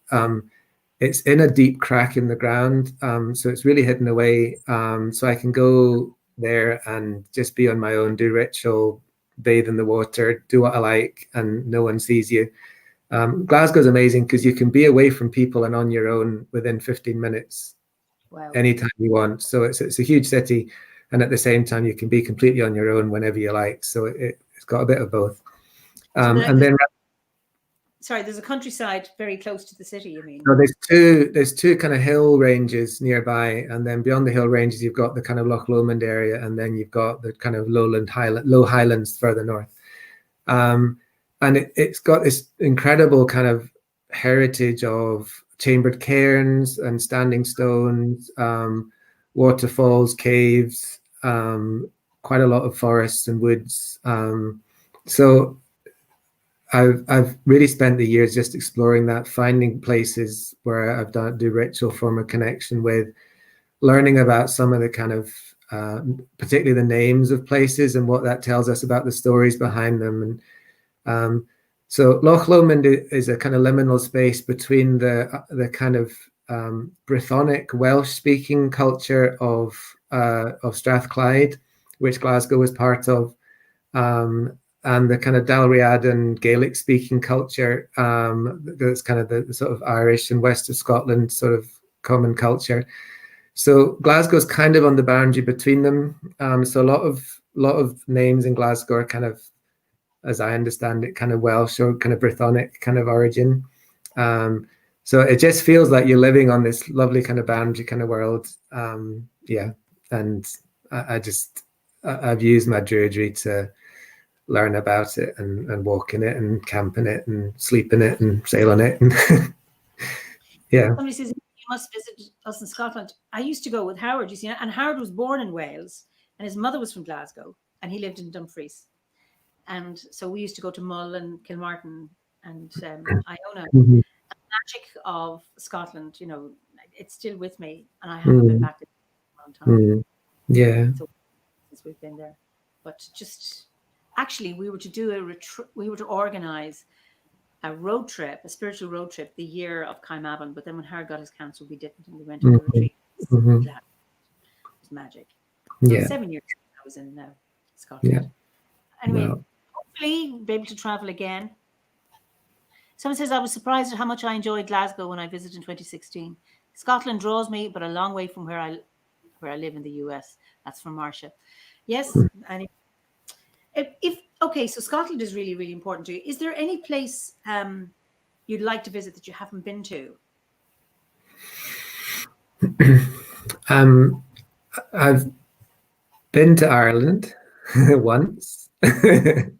[SPEAKER 2] It's in a deep crack in the ground, so it's really hidden away. So I can go there and just be on my own, do ritual, bathe in the water, do what I like, and no one sees you. Glasgow's amazing because you can be away from people and on your own within 15 minutes. Wow. Anytime you want. So it's a huge city, and at the same time you can be completely on your own whenever you like. So it's got a bit of both. And then
[SPEAKER 1] sorry, there's a countryside very close to the city, you mean?
[SPEAKER 2] No, there's two kind of hill ranges nearby, and then beyond the hill ranges you've got the kind of Loch Lomond area, and then you've got the kind of low highlands further north. And it's got this incredible kind of heritage of chambered cairns and standing stones, waterfalls, caves, quite a lot of forests and woods. So I've really spent the years just exploring that, finding places where I've do ritual, form a connection with, learning about some of the kind of, particularly the names of places and what that tells us about the stories behind them. And so Loch Lomond is a kind of liminal space between the kind of Brythonic Welsh-speaking culture of Strathclyde, which Glasgow was part of, and the kind of Dalriadan Gaelic-speaking culture that's kind of the sort of Irish and west of Scotland sort of common culture. So Glasgow's kind of on the boundary between them. So a lot of names in Glasgow are kind of, as I understand it, kind of Welsh or kind of Brythonic kind of origin. So it just feels like you're living on this lovely kind of boundary kind of world. Yeah, and I've used my druidry to learn about it and walk in it and camp in it and sleep in it and sail on it. And yeah.
[SPEAKER 1] Somebody says you must visit us in Scotland. I used to go with Howard, you see, and Howard was born in Wales and his mother was from Glasgow and he lived in Dumfries. And so we used to go to Mull and Kilmartin and Iona. Mm-hmm. magic of Scotland, it's still with me, and I haven't been back in a long time.
[SPEAKER 2] Yeah.
[SPEAKER 1] So since we've been there, but just actually, we were to do a retreat. We were to organize a road trip, a spiritual road trip, the year of Carr-Gomm. But then when Harry got his cancelled, we didn't, and we went on the retreat. It was magic. So 7 years I was in Scotland.
[SPEAKER 2] Yeah.
[SPEAKER 1] Anyway,
[SPEAKER 2] Wow.
[SPEAKER 1] hopefully be able to travel again. Someone says, I was surprised at how much I enjoyed Glasgow when I visited in 2016. Scotland draws me, but a long way from where I live in the US. That's from Marcia. Yes. And okay, so Scotland is really, really important to you. Is there any place you'd like to visit that you haven't been to?
[SPEAKER 2] I've been to Ireland once, and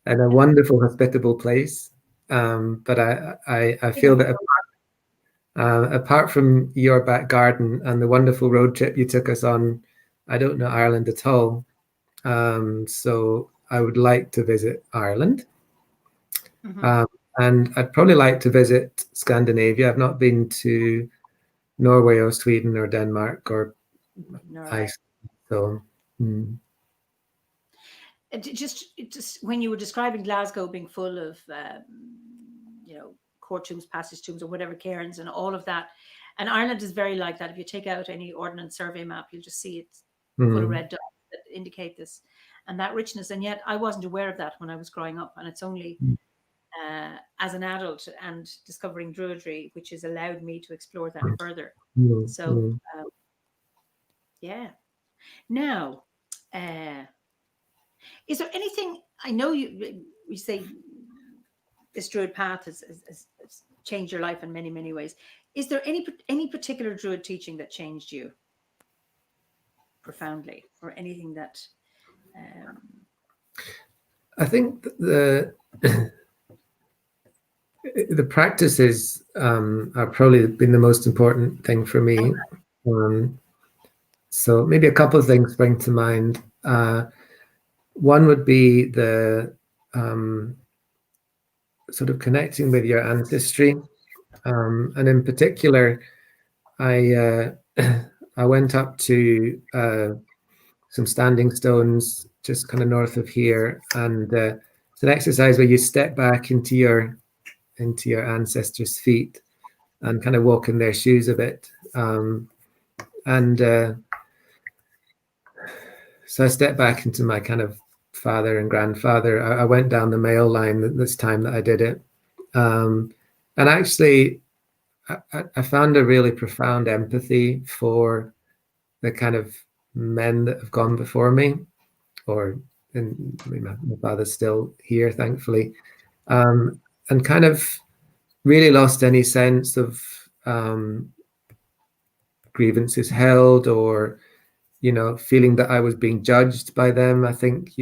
[SPEAKER 2] a wonderful, hospitable place. But I feel that apart from your back garden and the wonderful road trip you took us on, I don't know Ireland at all. So I would like to visit Ireland. And I'd probably like to visit Scandinavia. I've not been to Norway or Sweden or Denmark or Iceland. So
[SPEAKER 1] just when you were describing Glasgow being full of court tombs, passage tombs, or whatever, cairns and all of that, and Ireland is very like that. If you take out any ordnance survey map, you'll just see it's full of red dots that indicate this and that richness. And yet I wasn't aware of that when I was growing up, and it's only as an adult and discovering Druidry which has allowed me to explore that further. So yeah. Now, is there anything, I know you say this Druid path has changed your life in many, many ways. Is there any particular Druid teaching that changed you profoundly, or anything that
[SPEAKER 2] I think the practices are probably been the most important thing for me. So maybe a couple of things spring to mind. One would be the sort of connecting with your ancestry, and in particular, I went up to some standing stones just kind of north of here, and it's an exercise where you step back into your ancestors' feet and kind of walk in their shoes a bit, so I stepped back into my kind of father and grandfather. I went down the male line this time that I did it, and actually I found a really profound empathy for the kind of men that have gone before me, my father's still here, thankfully, and kind of really lost any sense of grievances held, or feeling that I was being judged by them. I think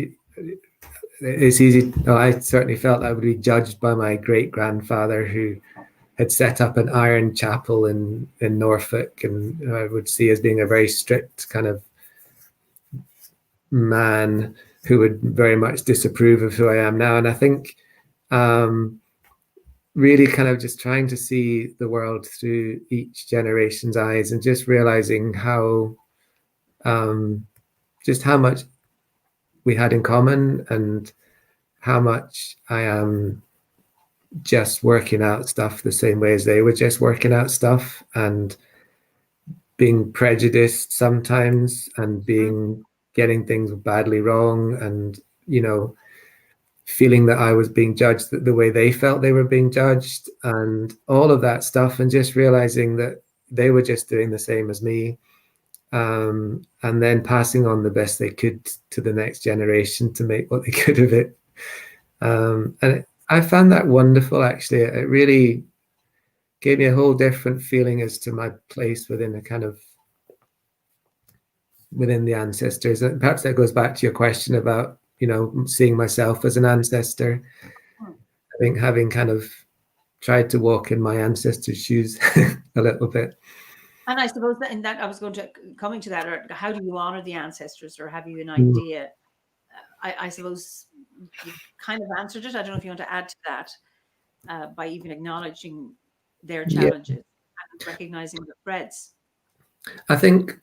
[SPEAKER 2] it's easy. I certainly felt I would be judged by my great grandfather, who had set up an iron chapel in Norfolk, and I would see as being a very strict kind of man who would very much disapprove of who I am now. And I think really kind of just trying to see the world through each generation's eyes, and just realizing how just how much we had in common, and how much I am just working out stuff the same way as they were just working out stuff, and being prejudiced sometimes, and getting things badly wrong, and feeling that I was being judged the way they felt they were being judged, and all of that stuff, and just realizing that they were just doing the same as me, and then passing on the best they could to the next generation to make what they could of it. And I found that wonderful, actually. It really gave me a whole different feeling as to my place within the ancestors. And perhaps that goes back to your question about seeing myself as an ancestor. I think having kind of tried to walk in my ancestors' shoes a little bit.
[SPEAKER 1] And I suppose that in that I was coming to that, or how do you honor the ancestors, or have you an idea? I suppose you kind of answered it. I don't know if you want to add to that by even acknowledging their challenges and recognizing the threads.
[SPEAKER 2] I think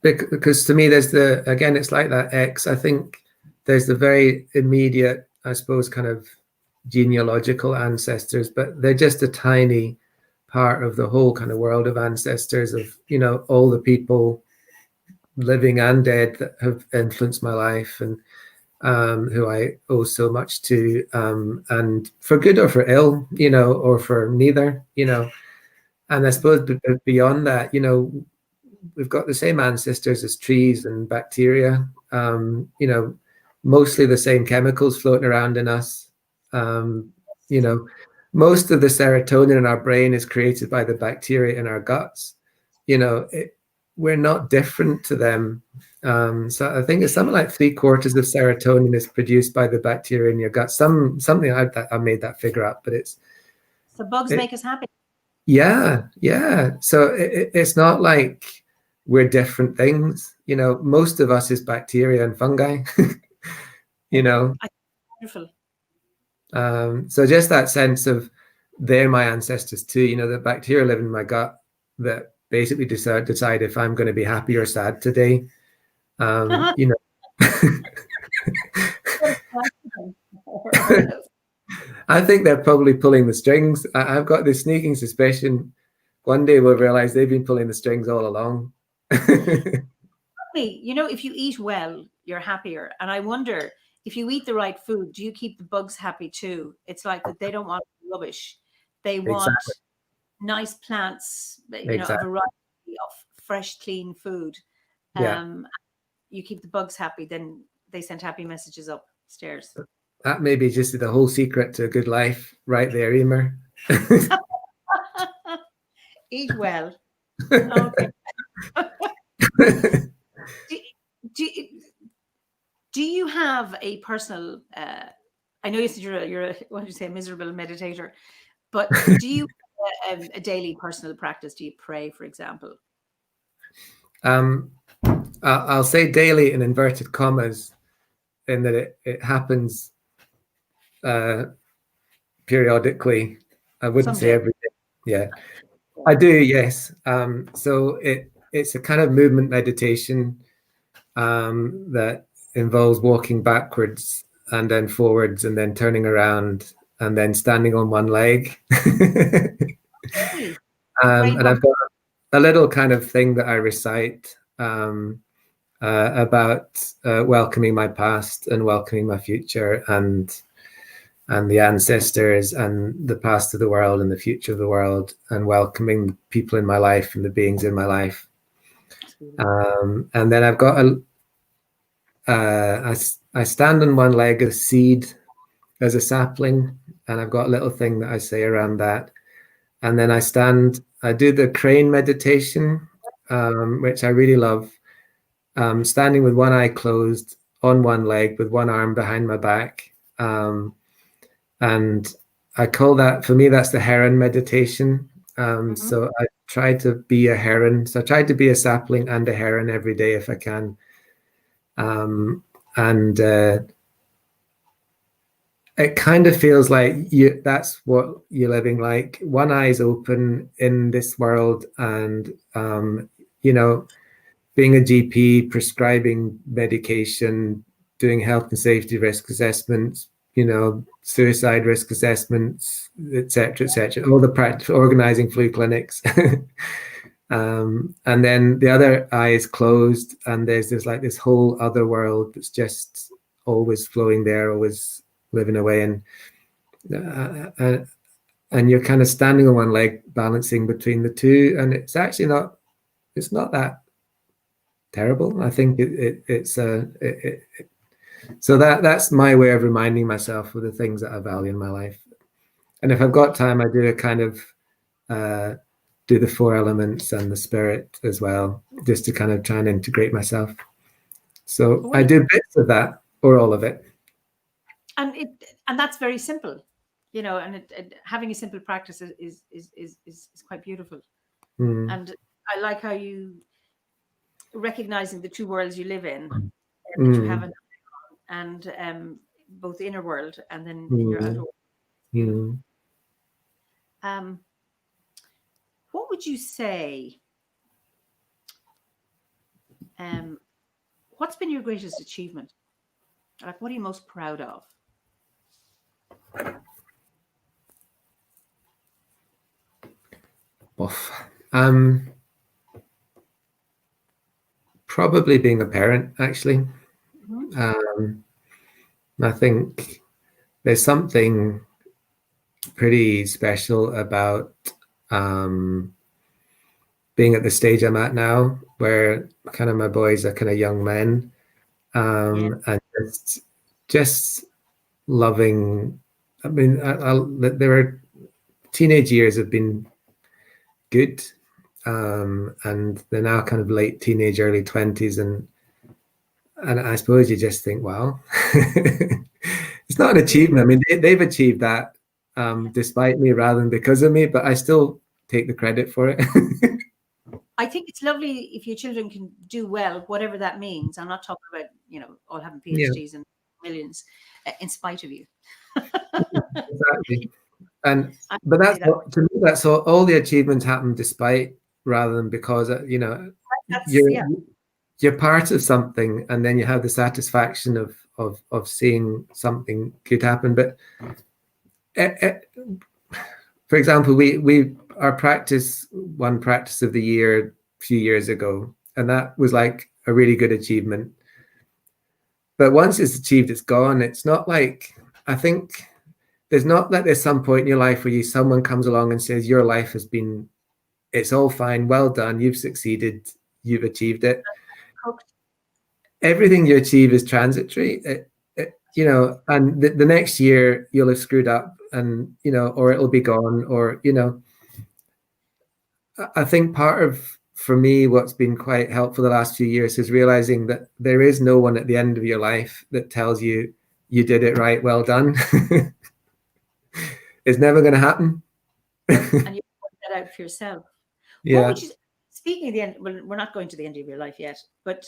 [SPEAKER 2] because to me, there's again, it's like that X. I think there's the very immediate, I suppose, kind of genealogical ancestors, but they're just a tiny part of the whole kind of world of ancestors of, all the people living and dead that have influenced my life and who I owe so much to, and for good or for ill, or for neither, and I suppose beyond that, we've got the same ancestors as trees and bacteria, mostly the same chemicals floating around in us. Most of the serotonin in our brain is created by the bacteria in our guts. We're not different to them. So I think it's something like 3/4 of serotonin is produced by the bacteria in your gut. Something like that. I made that figure up, but
[SPEAKER 1] so bugs make us happy.
[SPEAKER 2] Yeah. So it's not like we're different things. Most of us is bacteria and fungi.
[SPEAKER 1] Wonderful.
[SPEAKER 2] So just that sense of they're my ancestors too. The bacteria live in my gut that basically decide if I'm going to be happy or sad today. I think they're probably pulling the strings. I've got this sneaking suspicion one day we'll realize they've been pulling the strings all along.
[SPEAKER 1] If you eat well, you're happier. And I wonder, if you eat the right food, do you keep the bugs happy too? It's like that they don't want rubbish. They want nice plants, a variety of fresh, clean food. You keep the bugs happy, then they send happy messages upstairs.
[SPEAKER 2] That may be just the whole secret to a good life right there, Eimear.
[SPEAKER 1] Eat well. Okay. Do you have a personal, I know you said you're a miserable meditator, but do you have a daily personal practice? Do you pray, for example?
[SPEAKER 2] I'll say daily in inverted commas, in that it happens periodically. I wouldn't say every day. Yeah, I do. Yes. So it's a kind of movement meditation that involves walking backwards and then forwards and then turning around and then standing on one leg. And I've got a little kind of thing that I recite about welcoming my past and welcoming my future and the ancestors and the past of the world and the future of the world, and welcoming the people in my life and the beings in my life. And then I've got I stand on one leg as a seed, as a sapling, and I've got a little thing that I say around that. And then I do the crane meditation, which I really love. Standing with one eye closed on one leg with one arm behind my back. And I call that, for me, that's the heron meditation. So I try to be a heron. So I try to be a sapling and a heron every day if I can. And it kind of feels like that's what you're living like. One eye is open in this world, and being a GP, prescribing medication, doing health and safety risk assessments, suicide risk assessments, etc., all the practice, organizing flu clinics. And then the other eye is closed, and there's this whole other world that's just always flowing there, always living away, and you're kind of standing on one leg, balancing between the two, and it's actually not that terrible. I think so that's my way of reminding myself of the things that I value in my life. And if I've got time, I do a kind of do the 4 elements and the spirit as well, just to kind of try and integrate myself. So I do bits of that or all of it.
[SPEAKER 1] And that's very simple, and having a simple practice is quite beautiful. And I like how you recognizing the 2 worlds you live in, that you have and both the inner world and then in your outer world. what would you say? What's been your greatest achievement? Like, what are you most proud of?
[SPEAKER 2] Probably being a parent, actually. I think there's something pretty special about being at the stage I'm at now, where kind of my boys are kind of young men, and just loving. I mean, there are teenage years have been good, and they're now kind of late teenage, early 20s, and I suppose you just think, wow, it's not an achievement. I mean, they've achieved that despite me rather than because of me, but I still take the credit for it.
[SPEAKER 1] I think it's lovely if your children can do well, whatever that means. I'm not talking about, all having PhDs and millions in spite of you.
[SPEAKER 2] Exactly. But to me, that's all the achievements happen despite rather than because, you're part of something, and then you have the satisfaction of seeing something good happen. But for example, our practice won practice of the year a few years ago, and that was like a really good achievement. But once it's achieved, it's gone. It's not like, I think there's not like there's some point in your life where someone comes along and says your life has been, it's all fine, well done, you've succeeded, you've achieved it. Everything you achieve is transitory. And the next year you'll have screwed up, and or it'll be gone, or I think for me, what's been quite helpful the last few years is realizing that there is no one at the end of your life that tells you did it right, well done. It's never going to happen.
[SPEAKER 1] And you put that out for yourself.
[SPEAKER 2] Yeah.
[SPEAKER 1] Speaking of the end, well, we're not going to the end of your life yet, but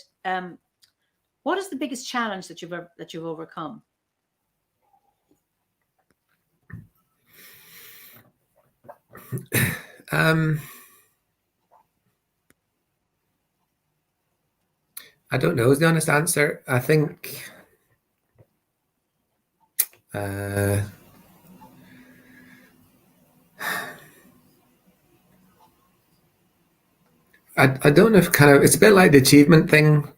[SPEAKER 1] what is the biggest challenge that you've overcome?
[SPEAKER 2] I don't know is the honest answer. I think I don't know if it's a bit like the achievement thing.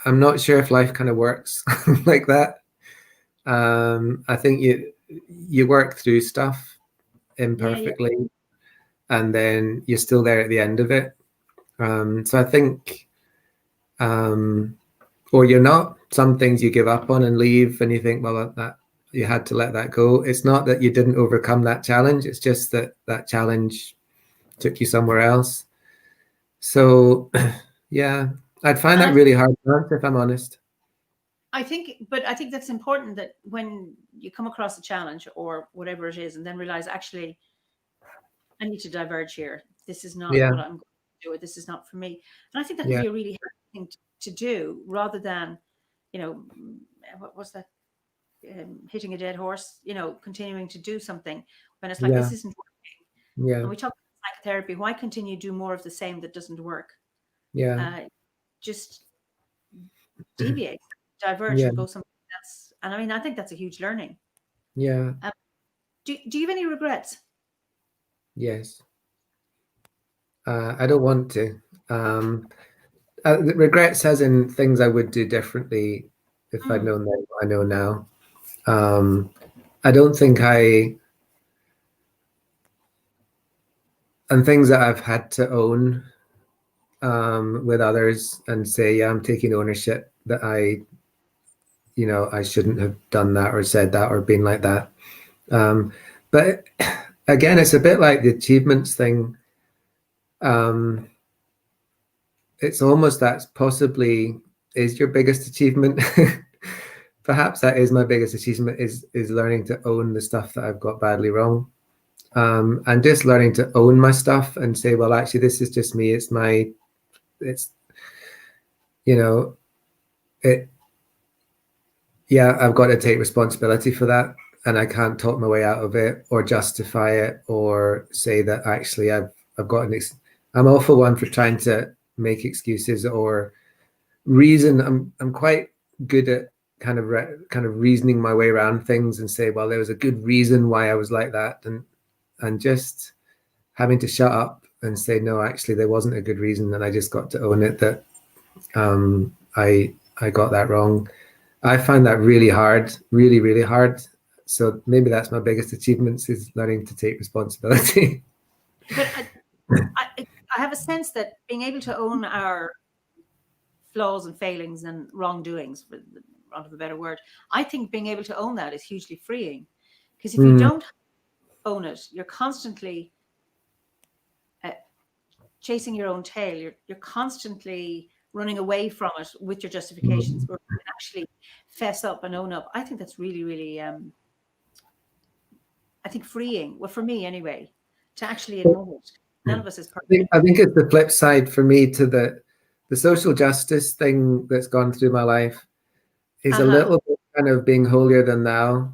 [SPEAKER 2] I'm not sure if life kind of works like that. I think you work through stuff imperfectly, and then you're still there at the end of it. So I think, or you're not. Some things you give up on and leave, and you think, well, that you had to let that go. It's not that you didn't overcome that challenge. It's just that challenge took you somewhere else. So, yeah, I'd find that really hard to answer, if I'm honest.
[SPEAKER 1] I think that's important, that when you come across a challenge or whatever it is, and then realize, actually, I need to diverge here. This is not what I'm going to do, or this is not for me. And I think that can be a really hard thing to do, rather than, what's that? Hitting a dead horse, continuing to do something when it's like, this isn't working.
[SPEAKER 2] Yeah.
[SPEAKER 1] And we talk about psychotherapy. Why continue to do more of the same that doesn't work?
[SPEAKER 2] Yeah.
[SPEAKER 1] Just deviate, diverge, and go something else. And I mean, I think that's a huge learning.
[SPEAKER 2] Yeah.
[SPEAKER 1] Do you have any regrets?
[SPEAKER 2] Yes. I don't want to. Regrets as in things I would do differently if I'd known then what I know now. I don't think and things that I've had to own with others and say, I'm taking ownership that I shouldn't have done that or said that or been like that. But again, it's a bit like the achievements thing. It's almost that possibly is your biggest achievement. Perhaps that is my biggest achievement, is learning to own the stuff that I've got badly wrong. And just learning to own my stuff and say, well, actually, this is just me. I've got to take responsibility for that, and I can't talk my way out of it or justify it or say that actually I'm awful one for trying to make excuses or reason. I'm quite good at kind of reasoning my way around things and say, well, there was a good reason why I was like that, and just having to shut up and say, no, actually there wasn't a good reason, and I just got to own it that I got that wrong. I find that really hard, really, really hard. So maybe that's my biggest achievements, is learning to take responsibility.
[SPEAKER 1] But I have a sense that being able to own our flaws and failings and wrongdoings, for want of a better word, I think being able to own that is hugely freeing. Because if you don't own it, you're constantly chasing your own tail. You're constantly running away from it with your justifications. Where you can actually fess up and own up. I think that's really, really, I think freeing. Well, for me anyway, to actually admit it. None of us is perfect.
[SPEAKER 2] I think it's the flip side for me to the social justice thing that's gone through my life is a little bit kind of being holier than thou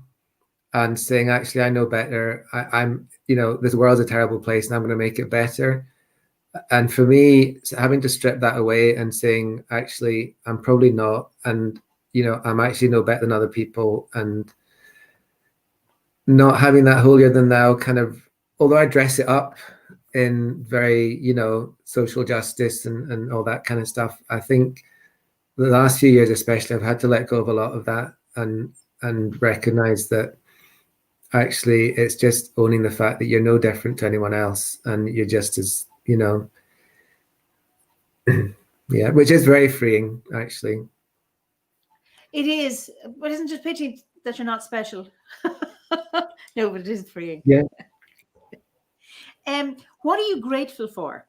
[SPEAKER 2] and saying, actually, I know better. I'm, this world's a terrible place and I'm going to make it better. And for me, having to strip that away and saying, actually, I'm probably not. And, I'm actually no better than other people, and not having that holier than thou kind of, although I dress it up in very, social justice and all that kind of stuff. I think the last few years, especially, I've had to let go of a lot of that and recognize that actually it's just owning the fact that you're no different to anyone else, and you're just as, yeah, which is very freeing, actually.
[SPEAKER 1] It is, but isn't it a pity that you're not special? No, but it is freeing.
[SPEAKER 2] Yeah.
[SPEAKER 1] What are you grateful for?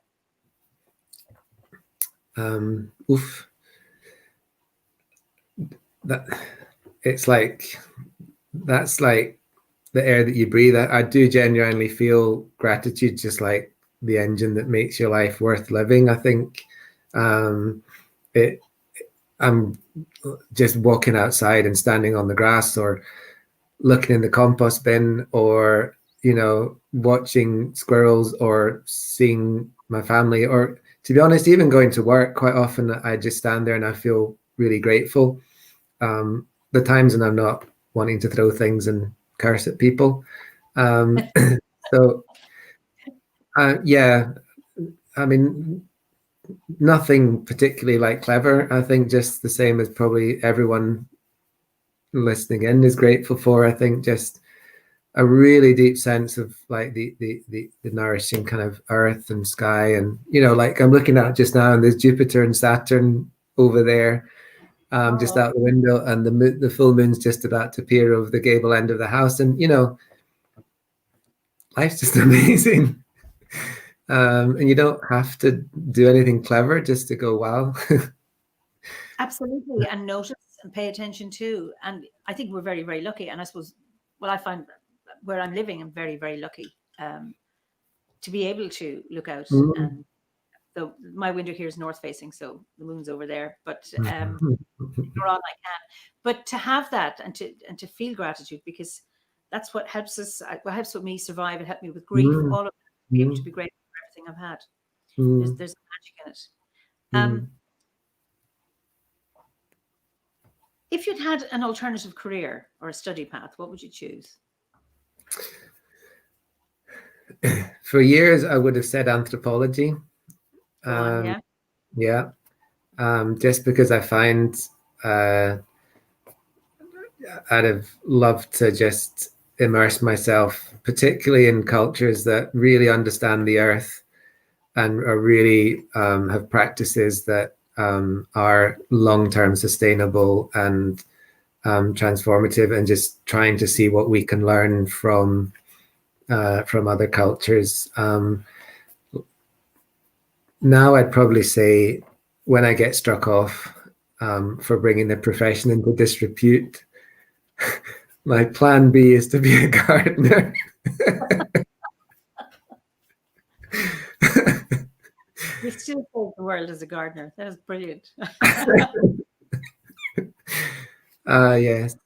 [SPEAKER 2] That's like the air that you breathe. I do genuinely feel gratitude, just like the engine that makes your life worth living. I think I'm just walking outside and standing on the grass, or looking in the compost bin, or watching squirrels, or seeing my family, or, to be honest, even going to work. Quite often I just stand there and I feel really grateful. The times when I'm not wanting to throw things and curse at people. So yeah, I mean, nothing particularly like clever. I think just the same as probably everyone listening in is grateful for. I think just a really deep sense of like the nourishing kind of earth and sky, and like I'm looking out just now, and there's Jupiter and Saturn over there, just out the window, and the full moon's just about to peer over the gable end of the house, and life's just amazing. And you don't have to do anything clever just to go, wow.
[SPEAKER 1] Absolutely, and notice and pay attention to. And I think we're very, very lucky. And I suppose, well, I find where I'm living, I'm very, very lucky to be able to look out. And so my window here is north facing, so the moon's over there. But you're all I can. But to have that and to feel gratitude, because that's what helps us. What helps with me survive. It helped me with grief. All of that, be able to be grateful for everything I've had. There's magic in it. If you'd had an alternative career or a study path, what would you choose?
[SPEAKER 2] For years, I would have said anthropology. Yeah. Just because I find I'd have loved to just immerse myself, particularly in cultures that really understand the earth and are really have practices that are long-term sustainable and transformative, and just trying to see what we can learn from other cultures. Now I'd probably say, when I get struck off for bringing the profession into disrepute, my plan B is to be a gardener.
[SPEAKER 1] You still save the world as a gardener. That is brilliant.
[SPEAKER 2] Yes.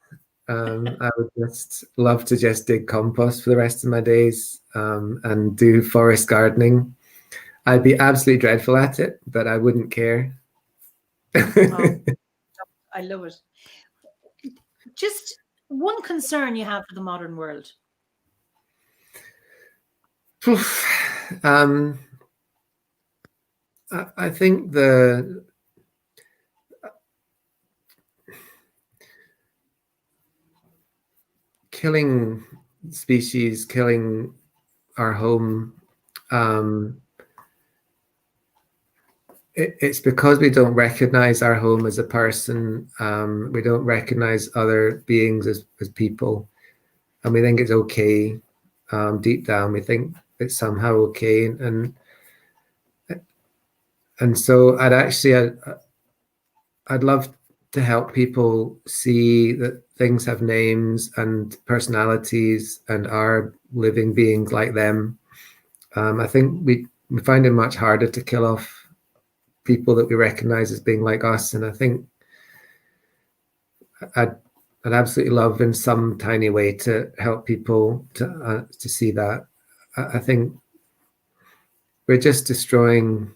[SPEAKER 2] I would just love to just dig compost for the rest of my days and do forest gardening. I'd be absolutely dreadful at it, but I wouldn't care.
[SPEAKER 1] Oh, I love it. Just one concern you have for the modern world.
[SPEAKER 2] I think the killing species, killing our home, it's because we don't recognize our home as a person. We don't recognize other beings as people, and we think it's okay. Deep down, we think it's somehow okay, and so I'd love to help people see that things have names and personalities and are living beings like them. I think we find it much harder to kill off people that we recognize as being like us, and I think I'd absolutely love in some tiny way to help people to see that. I think we're just destroying,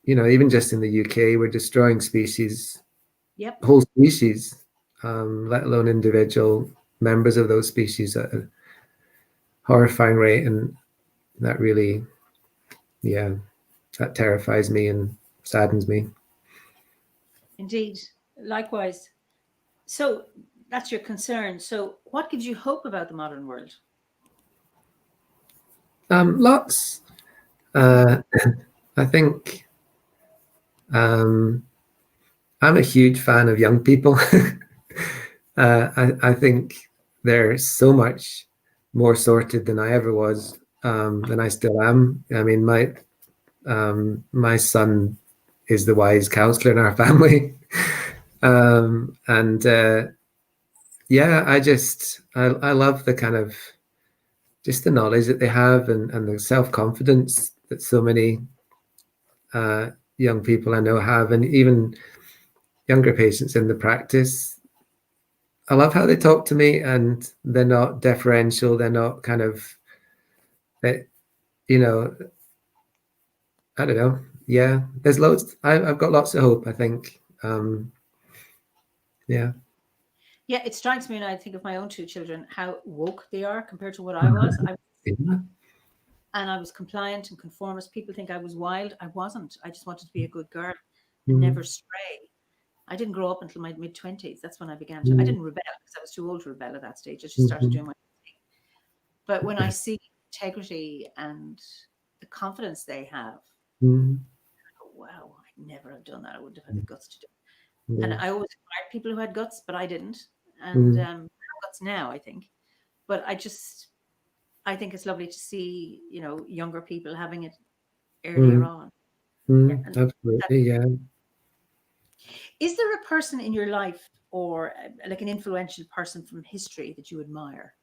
[SPEAKER 2] even just in the UK, we're destroying species.
[SPEAKER 1] Yep.
[SPEAKER 2] Whole species, let alone individual members of those species at a horrifying rate. And that really, that terrifies me and saddens me.
[SPEAKER 1] Indeed. Likewise. So that's your concern. So what gives you hope about the modern world?
[SPEAKER 2] Lots. I think I'm a huge fan of young people. I think they're so much more sorted than I ever was, than I still am. I mean, my son is the wise counselor in our family. I love the kind of just the knowledge that they have and the self-confidence that so many young people I know have, and even younger patients in the practice. I love how they talk to me, and they're not deferential. They're not kind of, I don't know. Yeah, there's loads. I've got lots of hope, I think. Yeah.
[SPEAKER 1] Yeah, it strikes me when I think of my own two children, how woke they are compared to what I was. And I was compliant and conformist. People think I was wild. I wasn't. I just wanted to be a good girl and never stray. I didn't grow up until my mid-20s. That's when I began to. I didn't rebel because I was too old to rebel at that stage. I just started doing my thing. But when I see integrity and the confidence they have, I go, wow, I'd never have done that. I wouldn't have had the guts to do it. And I always admired people who had guts, but I didn't. And I have guts now, I think. But I think it's lovely to see, younger people having it earlier on.
[SPEAKER 2] Absolutely, yeah.
[SPEAKER 1] Is there a person in your life or like an influential person from history that you admire?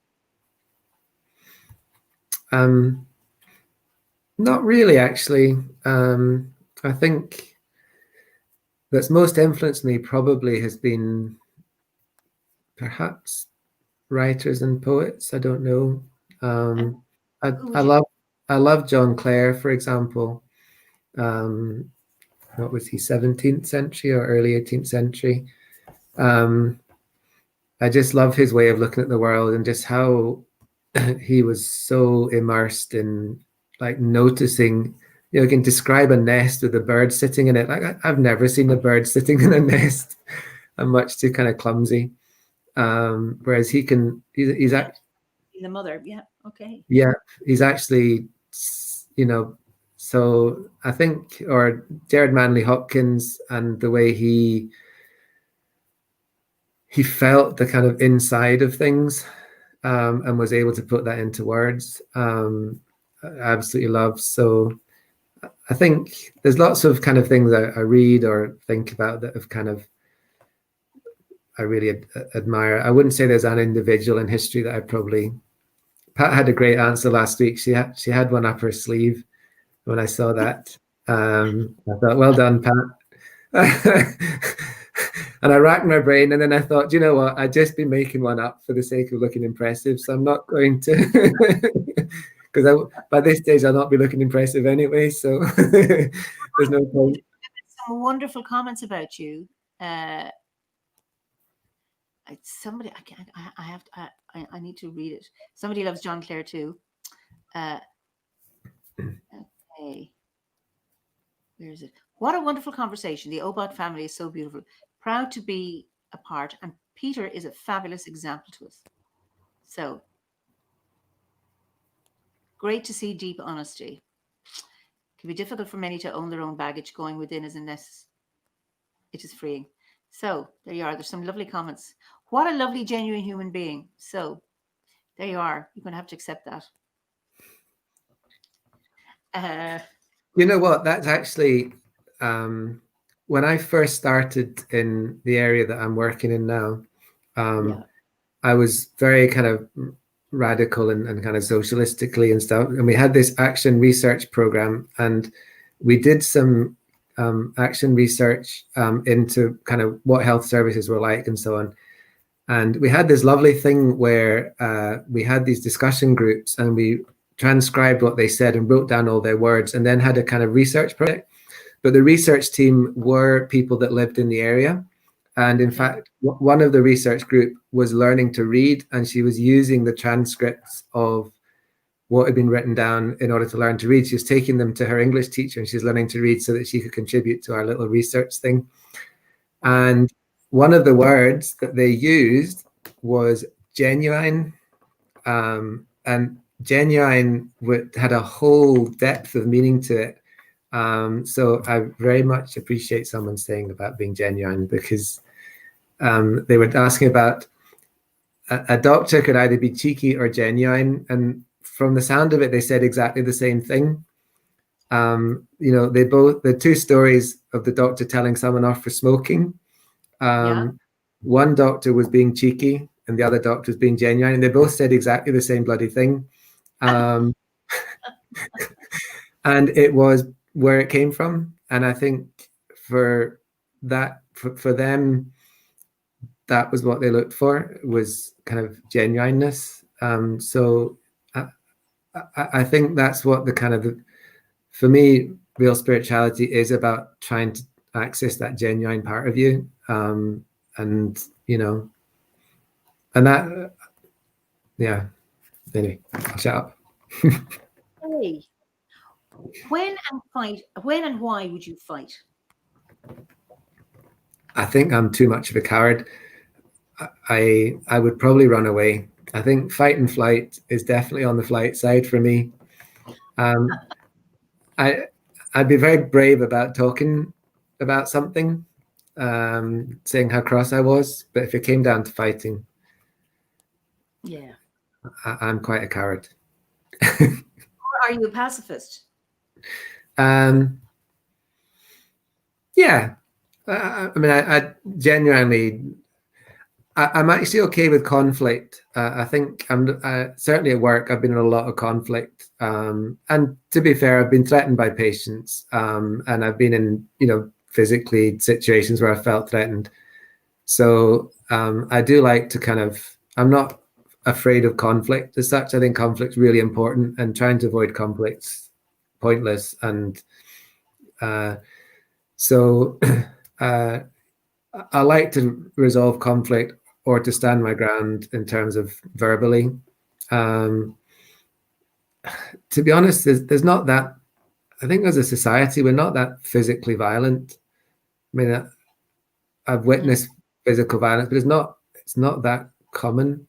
[SPEAKER 2] Not really, actually. I think that's most influenced me probably has been perhaps writers and poets. I don't know. I love John Clare, for example. What was he, 17th century or early 18th century? I just love his way of looking at the world and just how he was so immersed in like noticing, you can describe a nest with a bird sitting in it. Like I've never seen a bird sitting in a nest. I'm much too kind of clumsy. Whereas he's actually
[SPEAKER 1] the mother. Yeah. Okay.
[SPEAKER 2] Yeah. He's actually, so I think, or Jared Manley Hopkins and the way he felt the kind of inside of things, and was able to put that into words. I absolutely love. So I think there's lots of kind of things I read or think about that have kind of, I really admire. I wouldn't say there's an individual in history that I probably, Pat had a great answer last week. She had one up her sleeve when I saw that. I thought, well done, Pat. And I racked my brain, and then I thought, you know what? I'd just been making one up for the sake of looking impressive, so I'm not going to, because by this stage I'll not be looking impressive anyway, so there's no point.
[SPEAKER 1] Some wonderful comments about you. Somebody, I need to read it. Somebody loves John Clare too. Okay. Where is it? What a wonderful conversation. The OBOD family is so beautiful. Proud to be a part, and Peter is a fabulous example to us. So great to see deep honesty. It can be difficult for many to own their own baggage. Going within is it is freeing. So there you are. There's some lovely comments. What a lovely, genuine human being. So there you are. You're going to have to accept that.
[SPEAKER 2] You know what? That's actually, when I first started in the area that I'm working in now, I was very kind of radical and kind of socialistically and stuff. And we had this action research program, and we did some action research into kind of what health services were like and so on. And we had this lovely thing where we had these discussion groups, and we transcribed what they said and wrote down all their words, and then had a kind of research project. But the research team were people that lived in the area. And in fact, one of the research group was learning to read, and she was using the transcripts of what had been written down in order to learn to read. She was taking them to her English teacher, and she's learning to read so that she could contribute to our little research thing. And one of the words that they used was genuine, and genuine had a whole depth of meaning to it. So I very much appreciate someone saying about being genuine, because they were asking about a doctor could either be cheeky or genuine, and from the sound of it, they said exactly the same thing. The two stories of the doctor telling someone off for smoking. One doctor was being cheeky, and the other doctor was being genuine, and they both said exactly the same bloody thing. And it was where it came from. And I think for them, that was what they looked for, was kind of genuineness. So I think that's what the kind of, for me, real spirituality is about, trying to access that genuine part of you. And that, anyway, I'll shut up.
[SPEAKER 1] Hey, when and why would you fight?
[SPEAKER 2] I think I'm too much of a coward. I would probably run away. I think fight and flight is definitely on the flight side for me. I'd be very brave about talking about something, saying how cross I was, but if it came down to fighting, I'm quite a coward.
[SPEAKER 1] Or are you a pacifist?
[SPEAKER 2] Yeah. I mean, I genuinely, I'm actually okay with conflict. I think I'm certainly at work, I've been in a lot of conflict. And to be fair, I've been threatened by patients, and I've been in, physically situations where I felt threatened. So I do like to I'm not afraid of conflict as such. I think conflict's really important, and trying to avoid conflict's pointless. And so I like to resolve conflict, or to stand my ground in terms of verbally. To be honest, there's not that, I think as a society, we're not that physically violent. I mean, I've witnessed physical violence, but it's not that common.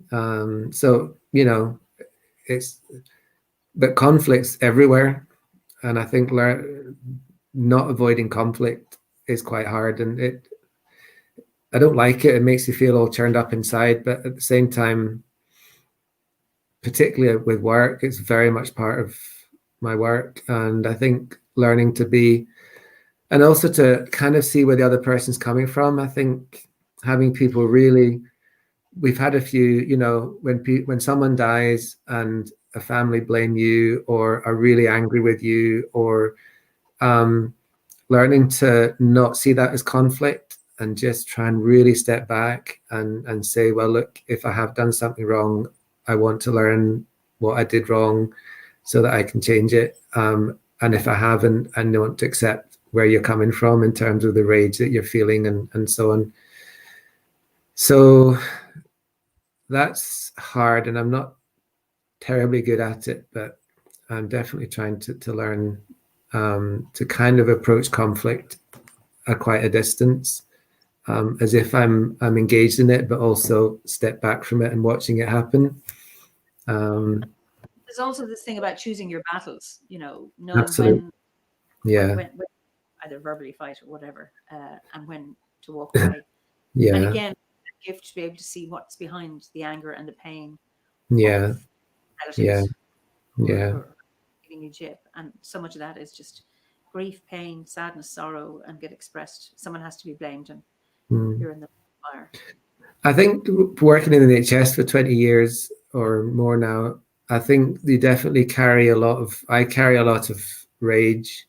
[SPEAKER 2] So, but conflict's everywhere. And I think not avoiding conflict is quite hard, and I don't like it. It makes you feel all churned up inside, but at the same time, particularly with work, it's very much part of my work. And I think learning to be, and also to kind of see where the other person's coming from. I think having people really, we've had a few, when someone dies and a family blame you or are really angry with you, or learning to not see that as conflict, and just try and really step back and say, well, look, if I have done something wrong, I want to learn what I did wrong so that I can change it. And if I haven't, I want to accept where you're coming from in terms of the rage that you're feeling and so on. So that's hard, and I'm not terribly good at it, but I'm definitely trying to learn to kind of approach conflict at quite a distance, as if I'm engaged in it, but also step back from it and watching it happen.
[SPEAKER 1] There's also this thing about choosing your battles, knowing
[SPEAKER 2] Absolutely.
[SPEAKER 1] when either verbally fight or whatever, and when to walk away.
[SPEAKER 2] Yeah.
[SPEAKER 1] And again, a gift to be able to see what's behind the anger and the pain.
[SPEAKER 2] Yeah.
[SPEAKER 1] Yeah.
[SPEAKER 2] Yeah.
[SPEAKER 1] Giving you jip, and so much of that is just grief, pain, sadness, sorrow, and get expressed. Someone has to be blamed, and you're in the fire.
[SPEAKER 2] I think working in the NHS for 20 years or more now, I think you definitely carry a lot of rage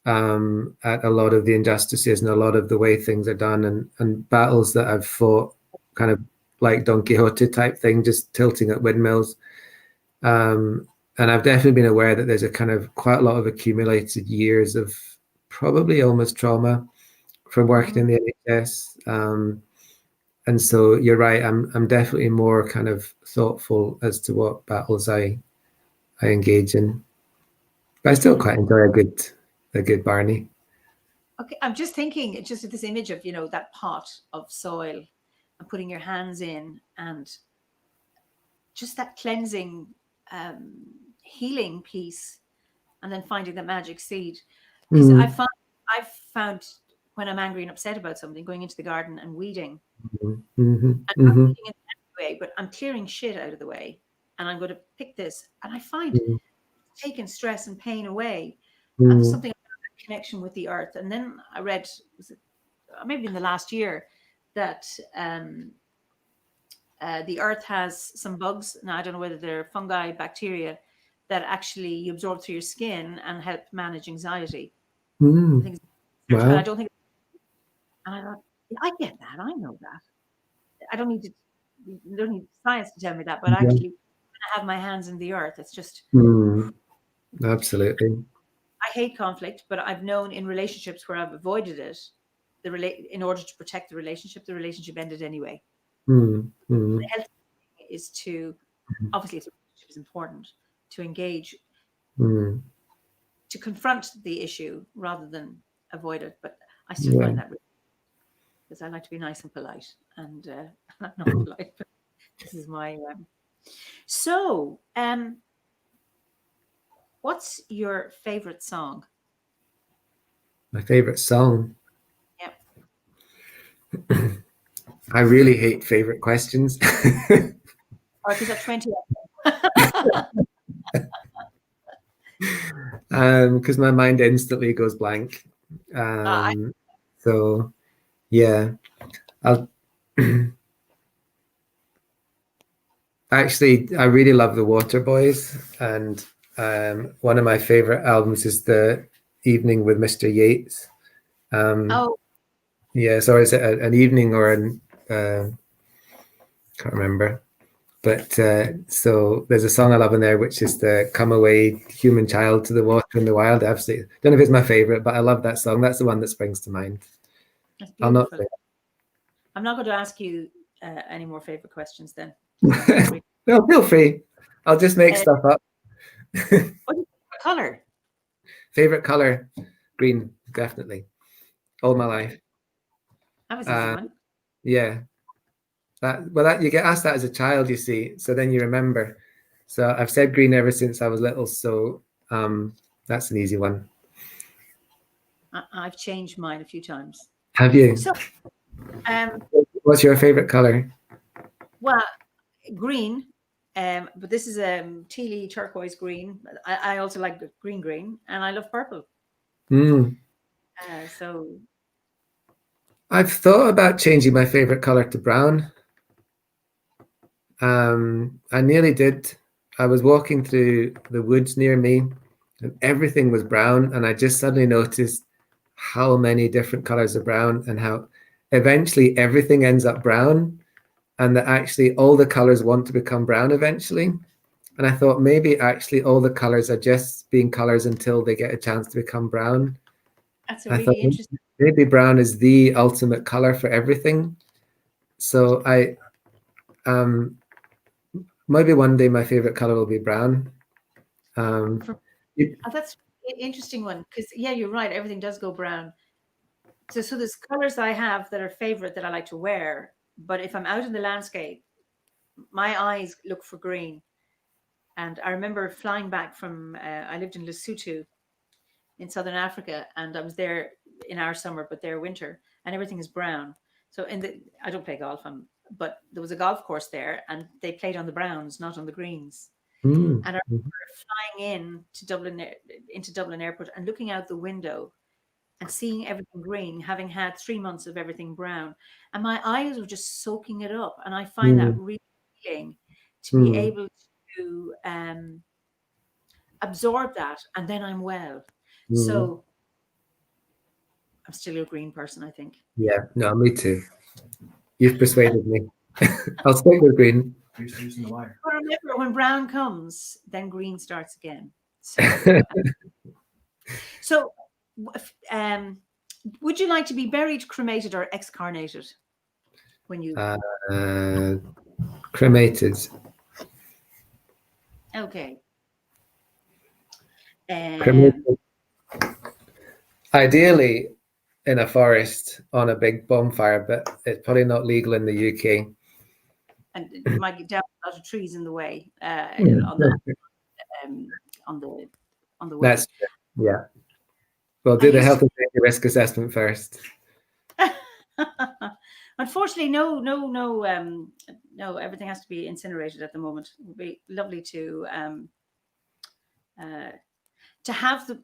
[SPEAKER 2] at a lot of the injustices and a lot of the way things are done, and battles that I've fought kind of like Don Quixote type thing, just tilting at windmills. And I've definitely been aware that there's a kind of quite a lot of accumulated years of probably almost trauma from working in the NHS. And so you're right, I'm definitely more kind of thoughtful as to what battles I engage in. But I still quite enjoy a good Barney.
[SPEAKER 1] Okay, I'm just thinking, just this image of, that pot of soil and putting your hands in, and just that cleansing, healing piece, and then finding the magic seed. Because I've found when I'm angry and upset about something, going into the garden and weeding. And I'm weeding in any way, but I'm clearing shit out of the way, and I'm going to pick this, and I find taking stress and pain away. And there's something about that connection with the earth. And then I read, maybe in the last year, that the earth has some bugs. Now, I don't know whether they're fungi, bacteria, that actually you absorb through your skin and help manage anxiety.
[SPEAKER 2] Wow.
[SPEAKER 1] I don't think. And I thought, I get that. I know that. I don't need science to tell me that, but actually, when I have my hands in the earth, it's just.
[SPEAKER 2] Absolutely.
[SPEAKER 1] I hate conflict, but I've known in relationships where I've avoided it, in order to protect the relationship ended anyway. The health is to, obviously, if the relationship is important, to engage, to confront the issue rather than avoid it. But I still find that, because I like to be nice and polite, and I'm not polite, but this is my. So, what's your favorite song?
[SPEAKER 2] My favorite song?
[SPEAKER 1] Yeah.
[SPEAKER 2] I really hate favorite questions.
[SPEAKER 1] Because I've 20.
[SPEAKER 2] Because my mind instantly goes blank. So, yeah, actually, I really love the Waterboys, and one of my favorite albums is the Evening with Mr. Yates. Yeah, so is it an evening or an can't remember, but so there's a song I love in there, which is the "Come Away, Human Child, to the Water and the Wild." Absolutely, don't know if it's my favorite, but I love that song. That's the one that springs to mind.
[SPEAKER 1] I'm not going to ask you any more favorite questions then.
[SPEAKER 2] No, feel free. I'll just make stuff up.
[SPEAKER 1] What's your favorite color?
[SPEAKER 2] Favorite color? Green, definitely. All my life.
[SPEAKER 1] That was an easy one.
[SPEAKER 2] Yeah. That you get asked that as a child, you see, so then you remember. So I've said green ever since I was little, so that's an easy one.
[SPEAKER 1] I've changed mine a few times.
[SPEAKER 2] Have you?
[SPEAKER 1] So,
[SPEAKER 2] what's your favorite color?
[SPEAKER 1] Well, green, but this is a tealy turquoise green. I also like green, and I love purple. So
[SPEAKER 2] I've thought about changing my favorite color to brown. I nearly did. I was walking through the woods near me, and everything was brown, and I just suddenly noticed how many different colors of brown, and how eventually everything ends up brown, and that actually all the colors want to become brown eventually. And I thought maybe actually all the colors are just being colors until they get a chance to become brown.
[SPEAKER 1] That's a
[SPEAKER 2] I thought
[SPEAKER 1] really interesting.
[SPEAKER 2] maybe brown is the ultimate color for everything. So maybe one day my favorite color will be brown.
[SPEAKER 1] That's an interesting one, because yeah, you're right. Everything does go brown. So there's colors I have that are favorite that I like to wear, but if I'm out in the landscape, my eyes look for green. And I remember flying back from, I lived in Lesotho in Southern Africa, and I was there in our summer, but their winter, and everything is brown. So I don't play golf, but there was a golf course there, and they played on the browns, not on the greens. And I remember flying into Dublin Airport and looking out the window and seeing everything green, having had 3 months of everything brown, and my eyes were just soaking it up. And I find that really healing to be able to absorb that, and then I'm well. So I'm still a green person, I think.
[SPEAKER 2] Yeah, no, me too. You've persuaded me. I'll stick with green.
[SPEAKER 1] But remember, when brown comes, then green starts again. So, would you like to be buried, cremated, or excarnated? When you
[SPEAKER 2] cremated.
[SPEAKER 1] Okay.
[SPEAKER 2] Cremated. Ideally, in a forest on a big bonfire, but it's probably not legal in the UK.
[SPEAKER 1] And you might get down a lot of trees in the way on the way.
[SPEAKER 2] That's yeah. We'll do the health and safety risk assessment first.
[SPEAKER 1] Unfortunately, no. Everything has to be incinerated at the moment. It would be lovely to have the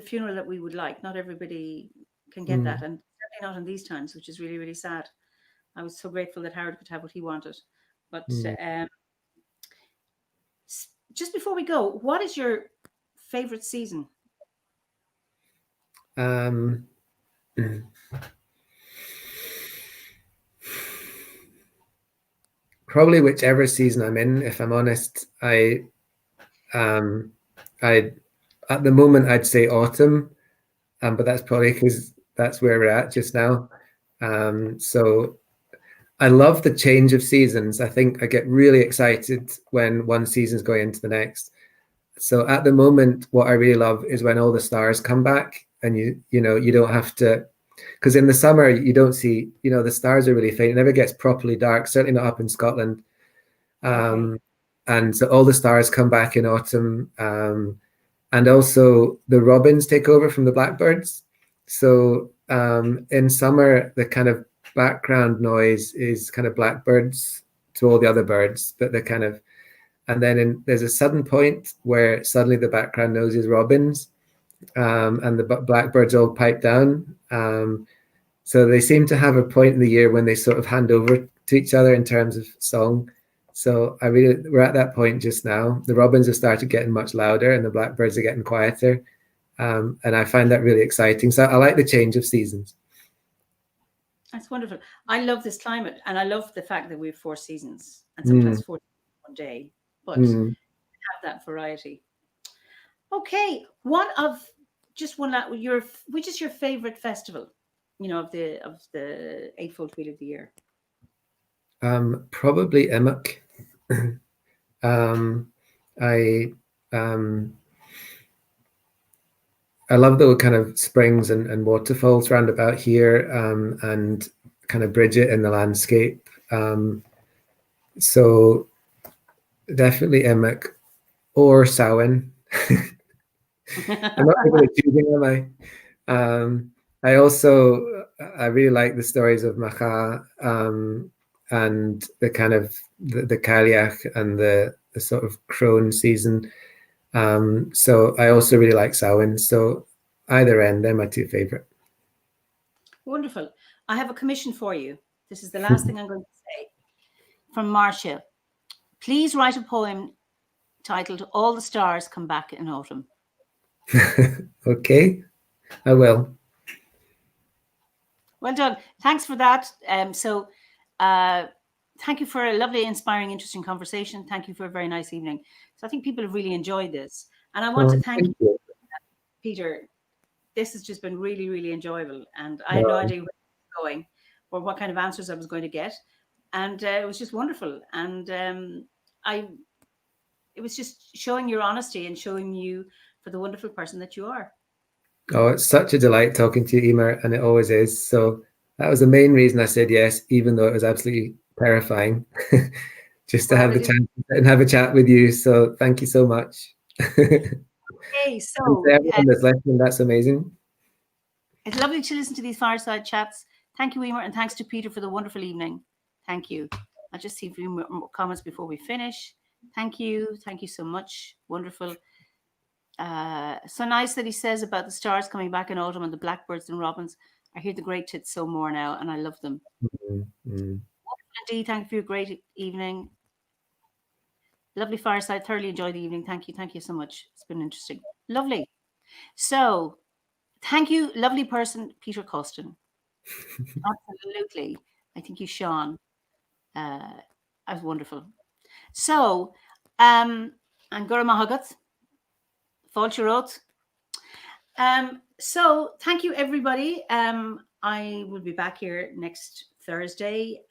[SPEAKER 1] funeral that we would like. Not everybody can get that, and certainly not in these times, which is really, really sad. I was so grateful that Howard could have what he wanted. But just before we go, what is your favorite season?
[SPEAKER 2] Probably whichever season I'm in. If I'm honest, I at the moment I'd say autumn, but that's probably because that's where we're at just now. So I love the change of seasons. I think I get really excited when one season's going into the next. So at the moment, what I really love is when all the stars come back, and you don't have to, because in the summer you don't see, the stars are really faint. It never gets properly dark, certainly not up in Scotland. And so all the stars come back in autumn, and also the robins take over from the blackbirds. So in summer, the kind of background noise is kind of blackbirds to all the other birds, but they're kind of, and then there's a sudden point where suddenly the background noise is robins, and the blackbirds all pipe down. So they seem to have a point in the year when they sort of hand over to each other in terms of song. So we're at that point just now. The robins have started getting much louder, and the blackbirds are getting quieter, and I find that really exciting. So I like the change of seasons.
[SPEAKER 1] That's wonderful. I love this climate, and I love the fact that we have 4 seasons, and sometimes 4 one day, but have that variety. Okay, which is your favorite festival? Of the eightfold wheel of the year.
[SPEAKER 2] Probably Eimear. I love the kind of springs and waterfalls round about here, and kind of bridge it in the landscape. So definitely Eimear or Samhain. I'm not really choosing, am I? I really like the stories of Macha, and the kind of the Cailleach and the sort of crone season. So I also really like Samhain. So either end, they're my 2 favorite.
[SPEAKER 1] Wonderful. I have a commission for you. This is the last thing I'm going to say. From Marcia. Please write a poem titled "All the Stars Come Back in Autumn."
[SPEAKER 2] Okay, I will.
[SPEAKER 1] Well done. Thanks for that. So thank you for a lovely, inspiring, interesting conversation. Thank you for a very nice evening. So I think people have really enjoyed this. And I want to thank you, Peter. This has just been really, really enjoyable. And I had no idea where it was going or what kind of answers I was going to get. And it was just wonderful. And it was just showing your honesty and showing you for the wonderful person that you are.
[SPEAKER 2] Oh, it's such a delight talking to you, Eimear, and it always is. So that was the main reason I said yes, even though it was absolutely terrifying, just to have the chance and have a chat with you. So thank you so much.
[SPEAKER 1] Okay, so
[SPEAKER 2] to everyone that's listening, that's amazing.
[SPEAKER 1] It's lovely to listen to these fireside chats. Thank you, Eimear, and thanks to Peter for the wonderful evening. Thank you. I'll just see a few more comments before we finish. Thank you. Thank you so much. Wonderful. So nice that he says about the stars coming back in autumn and the blackbirds and robins. I hear the great tits so more now, and I love them. Wonderful indeed. Thank you for your great evening. Lovely fireside. Thoroughly enjoyed the evening. Thank you. Thank you so much. It's been interesting. Lovely. So thank you, lovely person, Peter Cawston. Absolutely. I think you, Sean. That was wonderful. So, Angora Mahagat, Falchirot. So thank you, everybody. I will be back here next Thursday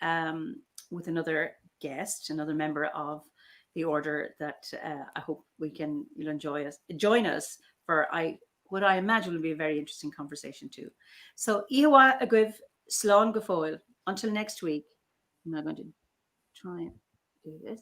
[SPEAKER 1] with another guest, another member of the order that I hope you'll join us for what I imagine will be a very interesting conversation too. So Ihawa Agriv Slán Gafoil. Until next week, I'm not going to try and do this.